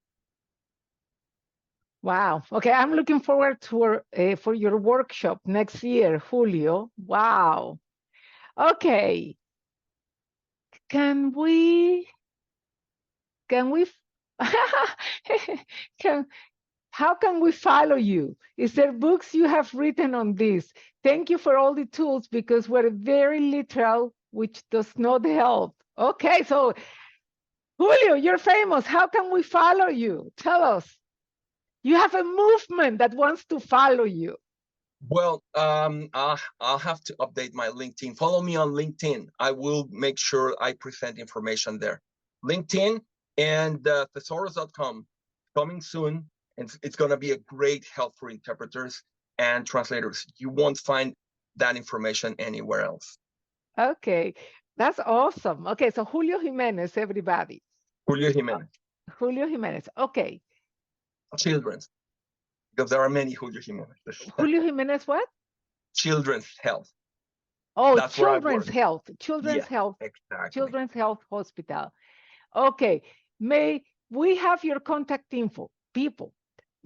Wow. Okay, I'm looking forward to for your workshop next year, Julio. Wow. Okay. Can we how can we follow you? Is there books you have written on this? Thank you for all the tools because we're very literal, which does not help. Okay, so Julio, you're famous. How can we follow you? Tell us. You have a movement that wants to follow you. Well, I'll have to update my LinkedIn. Follow me on LinkedIn. I will make sure I present information there. LinkedIn and thesaurus.com coming soon. And it's going to be a great help for interpreters and translators. You won't find that information anywhere else. Okay, that's awesome. Okay, so Julio Jimenez, everybody. Julio Jimenez. Julio Jimenez. Okay. Children's, because there are many Julio Jimenez. Julio Jimenez, what? Children's Health. Oh, that's Children's Health. Children's Health. Exactly. Children's Health Hospital. Okay. May we have your contact info, people?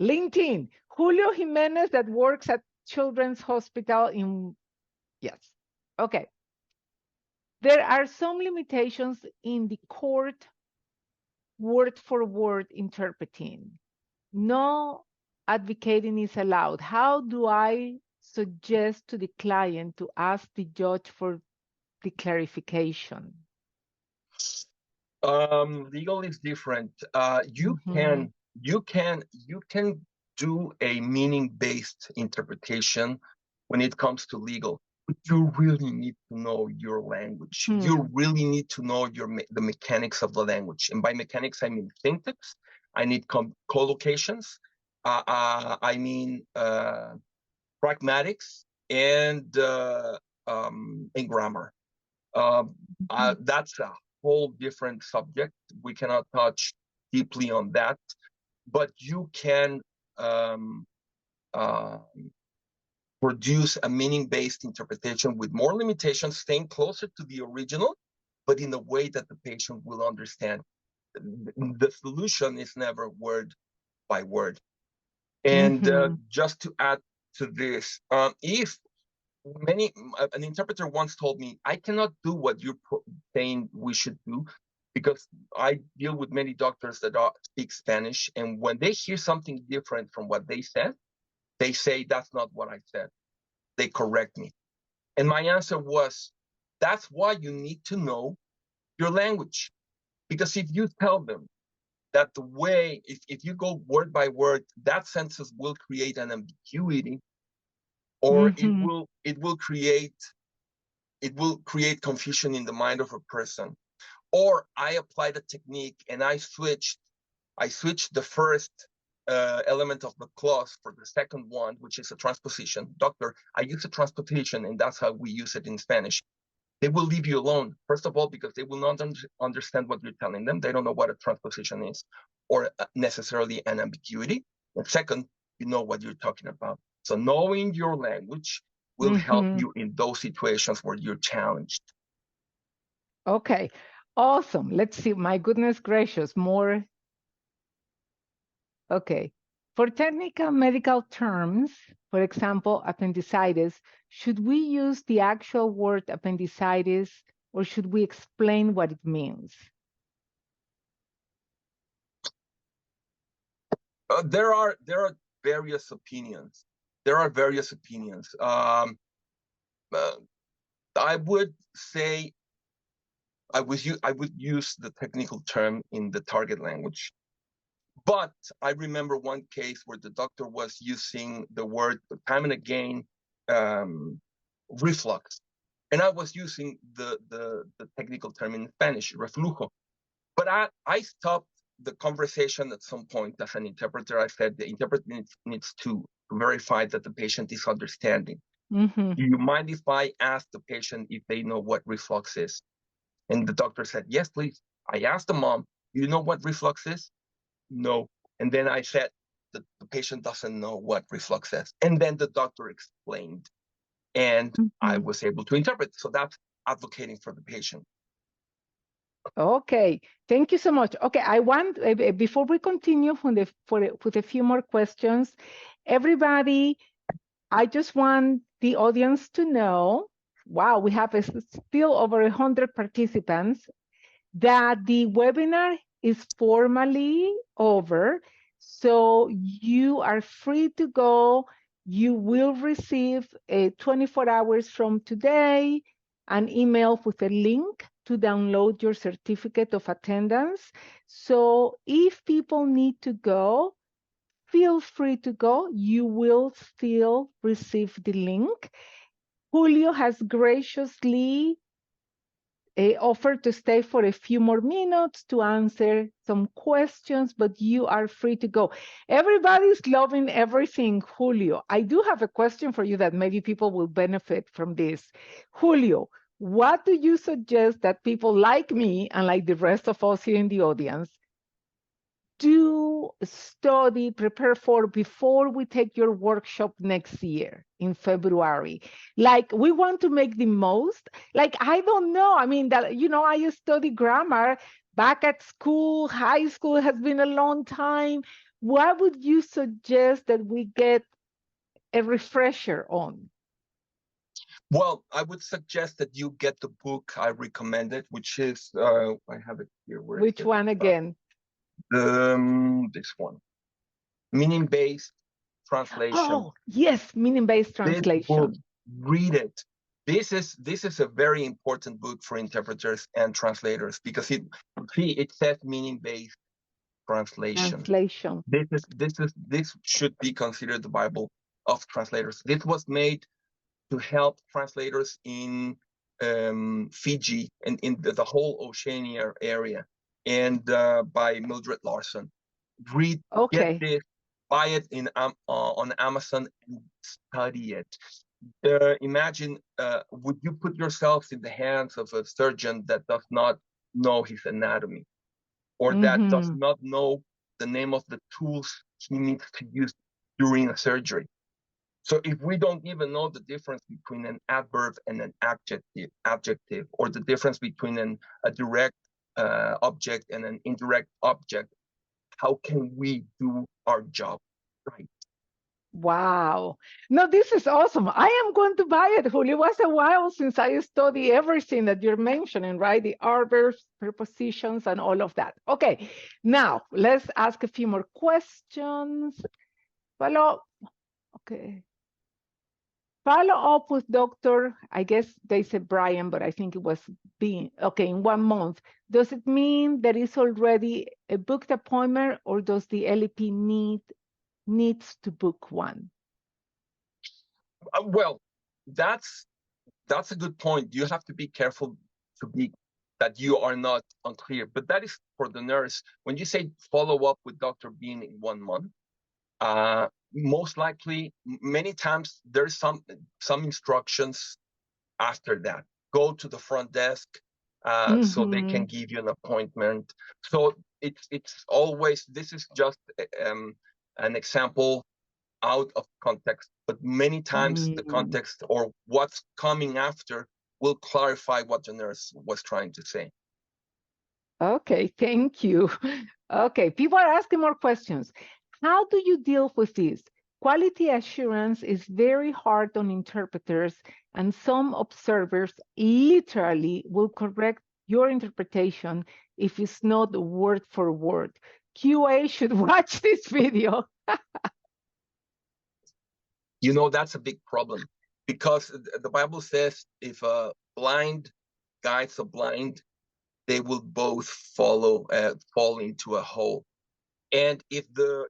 LinkedIn, Julio Jimenez that works at Children's Hospital in, yes. Okay. There are some limitations in the court word-for-word interpreting. No advocating is allowed. How do I suggest to the client to ask the judge for the clarification? Legal is different. You can do a meaning-based interpretation when it comes to legal, but you really need to know your language. You really need to know the mechanics of the language, and by mechanics I mean syntax, I need collocations. I mean pragmatics and grammar. That's a whole different subject. We cannot touch deeply on that, but you can produce a meaning-based interpretation with more limitations, staying closer to the original, but in a way that the patient will understand. The solution is never word by word. And just to add to this, if an interpreter once told me, I cannot do what you're saying we should do, because I deal with many doctors that speak Spanish, and when they hear something different from what they said, they say, that's not what I said. They correct me. And my answer was, that's why you need to know your language. Because if you tell them that the way, if you go word by word, that sentence will create an ambiguity, or it will create confusion in the mind of a person. Or I applied a technique and I switched the first element of the clause for the second one, which is a transposition. Doctor, I use a transposition, and that's how we use it in Spanish. They will leave you alone, first of all, because they will not understand what you're telling them. They don't know what a transposition is, or necessarily an ambiguity. And second, you know what you're talking about. So knowing your language will help you in those situations where you're challenged. Okay, awesome. Let's see. My goodness gracious, more. Okay. For technical medical terms, for example, appendicitis, should we use the actual word appendicitis, or should we explain what it means? There are various opinions. I would say I would use the technical term in the target language. But I remember one case where the doctor was using the word time and again, reflux. And I was using the technical term in Spanish, reflujo. But I stopped the conversation at some point as an interpreter. I said the interpreter needs to verify that the patient is understanding. Do you mind if I ask the patient if they know what reflux is? And the doctor said, yes, please. I asked the mom, do you know what reflux is? No. And then I said, the patient doesn't know what reflux is. And then the doctor explained, and I was able to interpret. So that's advocating for the patient. Okay, thank you so much. Okay, I want, before we continue with a few more questions, everybody, I just want the audience to know, wow, we have still over 100 participants, that the webinar is formally over. So you are free to go. You will receive 24 hours from today an email with a link to download your certificate of attendance. So if people need to go, feel free to go. You will still receive the link. Julio has graciously offered to stay for a few more minutes to answer some questions, but you are free to go. Everybody's loving everything, Julio. I do have a question for you that maybe people will benefit from this. Julio, what do you suggest that people like me and like the rest of us here in the audience do study, prepare for before we take your workshop next year in February? Like, we want to make the most. Like, I don't know. I mean, that, you know, I study grammar back at school. High school has been a long time. What would you suggest that we get a refresher on? Well, I would suggest that you get the book I recommended, which is, I have it here. Which one again? This one, meaning-based translation. Oh, yes, meaning-based translation. This book, read it. This is a very important book for interpreters and translators, because it says meaning-based translation. This should be considered the Bible of translators. This was made to help translators in Fiji and in the whole Oceania area, and by Mildred Larson. Read, get Okay. this, buy it on Amazon and study it. Imagine, would you put yourself in the hands of a surgeon that does not know his anatomy, or that does Mm-hmm. not know the name of the tools he needs to use during a surgery? So if we don't even know the difference between an adverb and an adjective, or the difference between a direct object and an indirect object, how can we do our job right? Wow. No, this is awesome. I am going to buy it, Julio. It was a while since I studied everything that you're mentioning, right? The adverbs, prepositions, and all of that. Okay, now let's ask a few more questions. Follow, okay. Follow up with Dr. I guess they said Brian, but I think it was being okay in 1 month. Does it mean there is already a booked appointment, or does the LEP needs to book one? Well, that's a good point. You have to be careful to be that you are not unclear, but that is for the nurse. When you say follow up with Dr. Bean in 1 month, most likely, many times there's some instructions after that. Go to the front desk, so they can give you an appointment. So it's always, this is just an example out of context, but many times the context or what's coming after will clarify what the nurse was trying to say. Okay, thank you. Okay, people are asking more questions. How do you deal with this? Quality assurance is very hard on interpreters, and some observers literally will correct your interpretation if it's not word for word. QA should watch this video. You know, that's a big problem, because the Bible says if a blind guides a blind, they will both fall into a hole. And if the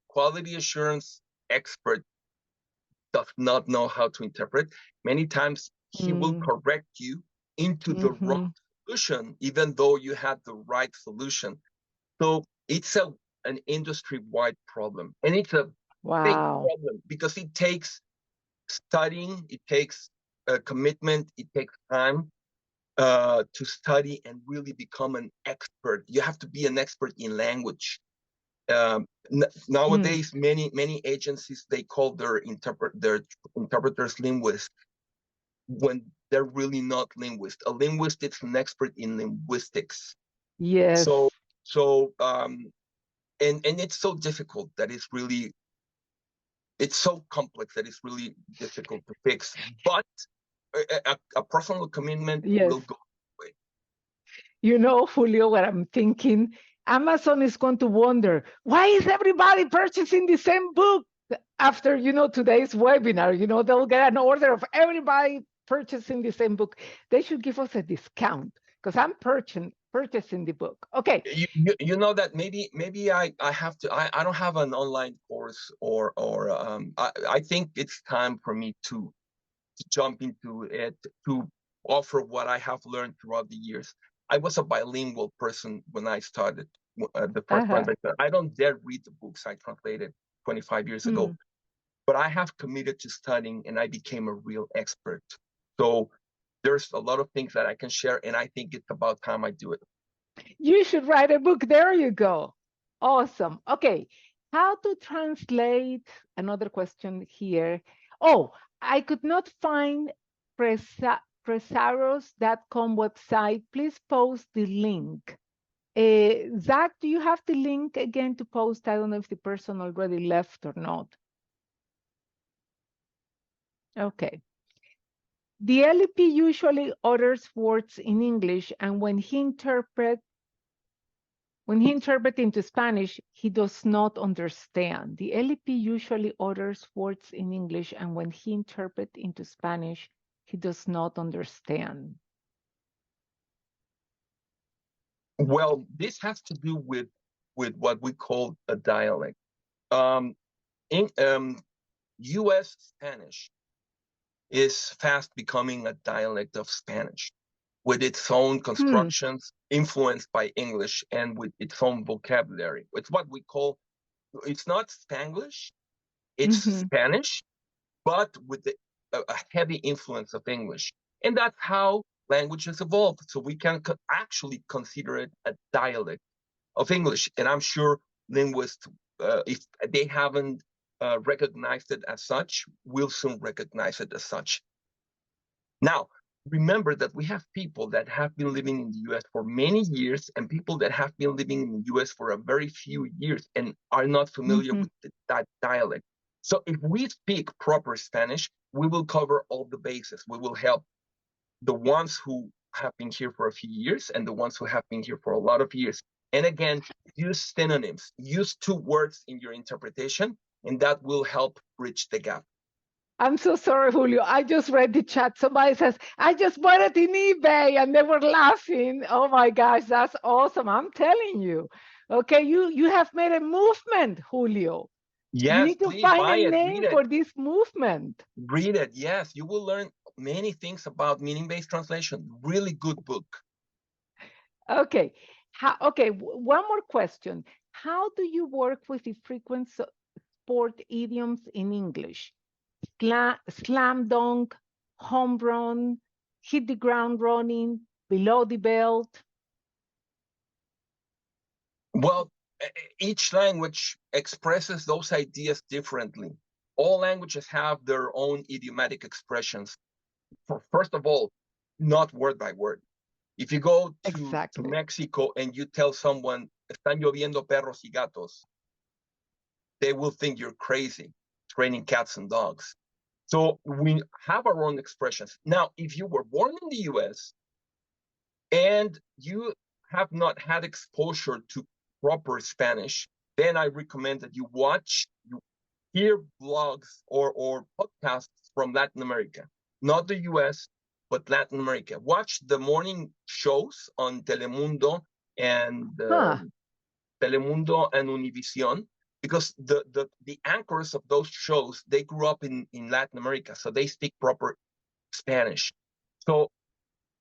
quality assurance expert does not know how to interpret, many times he will correct you into the wrong solution, even though you had the right solution. So it's an industry-wide problem, and it's a big Wow. problem because it takes studying, it takes commitment, it takes time to study and really become an expert. You have to be an expert in language. Nowadays, many agencies, they call their interpreters linguists, when they're really not linguists. A linguist is an expert in linguistics. Yes. And it's so difficult that it's so complex that it's really difficult to fix. But a personal commitment Yes. will go away. You know, Julio, what I'm thinking? Amazon is going to wonder, why is everybody purchasing the same book after, today's webinar? They'll get an order of everybody purchasing the same book. They should give us a discount because I'm purchasing the book. Okay. You know that maybe I have to, I don't have an online course, or I think it's time for me to jump into it, to offer what I have learned throughout the years. I was a bilingual person when I started the first translation. I don't dare read the books I translated 25 years ago, but I have committed to studying, and I became a real expert. So there's a lot of things that I can share, and I think it's about time I do it. You should write a book. There you go. Awesome. Okay. How to translate? Another question here. Oh, I could not find presaros.com website. Please post the link. Zach, do you have the link again to post? I don't know if the person already left or not. Okay. The LEP usually utters words in English, and when he interprets into Spanish, he does not understand. The LEP usually utters words in English, and when he interprets into Spanish, he does not understand. Well, this has to do with what we call a dialect. In U.S. Spanish is fast becoming a dialect of Spanish. with its own constructions, influenced by English, and with its own vocabulary. It's what we call, it's not Spanglish, it's Spanish, but with a heavy influence of English. And that's how languages evolved. So we can actually consider it a dialect of English. And I'm sure linguists, if they haven't recognized it as such, will soon recognize it as such. Now, remember that we have people that have been living in the US for many years and people that have been living in the US for a very few years and are not familiar with that dialect. So if we speak proper Spanish, we will cover all the bases. We will help the ones who have been here for a few years and the ones who have been here for a lot of years. And again, use synonyms, use 2 words in your interpretation, and that will help bridge the gap. I'm so sorry, Julio. I just read the chat. Somebody says, I just bought it in eBay, and they were laughing. Oh my gosh, that's awesome. I'm telling you. Okay, you have made a movement, Julio. Yes, you need to please find buy a it, name read it. for this movement. Read it, yes. You will learn many things about meaning-based translation. Really good book. Okay. One more question. How do you work with the frequent sport idioms in English? Slam dunk, home run, hit the ground running, below the belt. Well, each language expresses those ideas differently. All languages have their own idiomatic expressions. First of all, not word by word. If you go to Mexico and you tell someone, están lloviendo perros y gatos, they will think you're crazy, training cats and dogs. So we have our own expressions. Now, if you were born in the US and you have not had exposure to proper Spanish, then I recommend that you hear blogs or podcasts from Latin America, not the US, but Latin America. Watch the morning shows on Telemundo and Univision, because the anchors of those shows, they grew up in Latin America, so they speak proper Spanish. So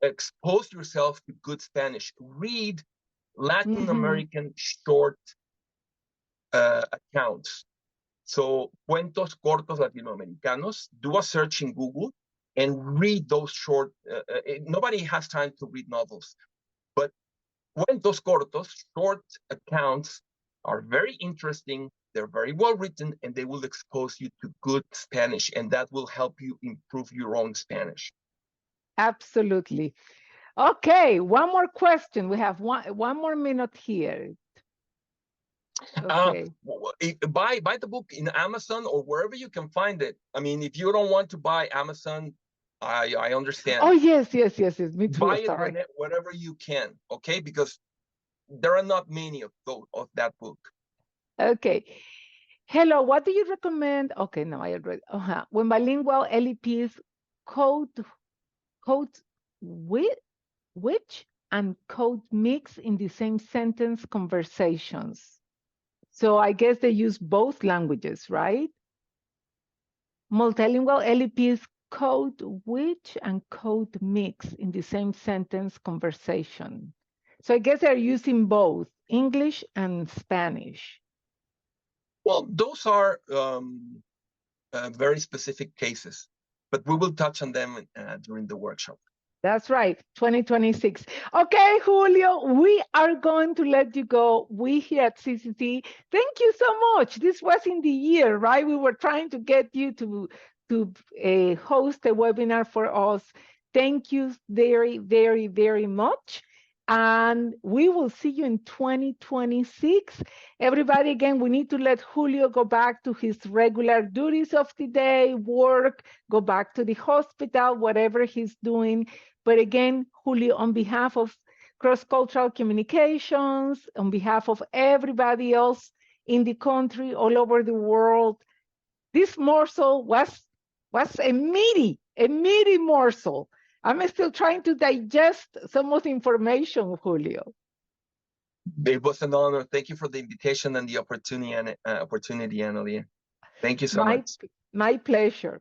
expose yourself to good Spanish. Read Latin American short accounts. So cuentos cortos latinoamericanos, do a search in Google and read those short, nobody has time to read novels, but cuentos cortos, short accounts, are very interesting, they're very well written, and they will expose you to good Spanish, and that will help you improve your own Spanish. Absolutely. Okay, one more question. We have one more minute here. Okay. Buy the book in Amazon or wherever you can find it. I mean, if you don't want to buy Amazon, I understand. Oh, yes. Me too. Buy it wherever you can, okay? Because there are not many of that book. Okay. Hello, what do you recommend? Okay, no, I already. When bilingual LEPs code which and code mix in the same sentence conversations. So I guess they use both languages, right? Multilingual LEPs code which and code mix in the same sentence conversation. So I guess they're using both English and Spanish. Well, those are very specific cases, but we will touch on them during the workshop. That's right, 2026. Okay, Julio, we are going to let you go. We here at CCC, thank you so much. This was in the year, right? We were trying to get you to host a webinar for us. Thank you very, very, very much. And we will see you in 2026. Everybody, again, we need to let Julio go back to his regular duties of the day, work, go back to the hospital, whatever he's doing. But again, Julio, on behalf of cross-cultural communications, on behalf of everybody else in the country, all over the world, this morsel was a meaty morsel. I'm still trying to digest some of the information, Julio. It was an honor. Thank you for the invitation and the opportunity, Analia. Thank you so much. My pleasure.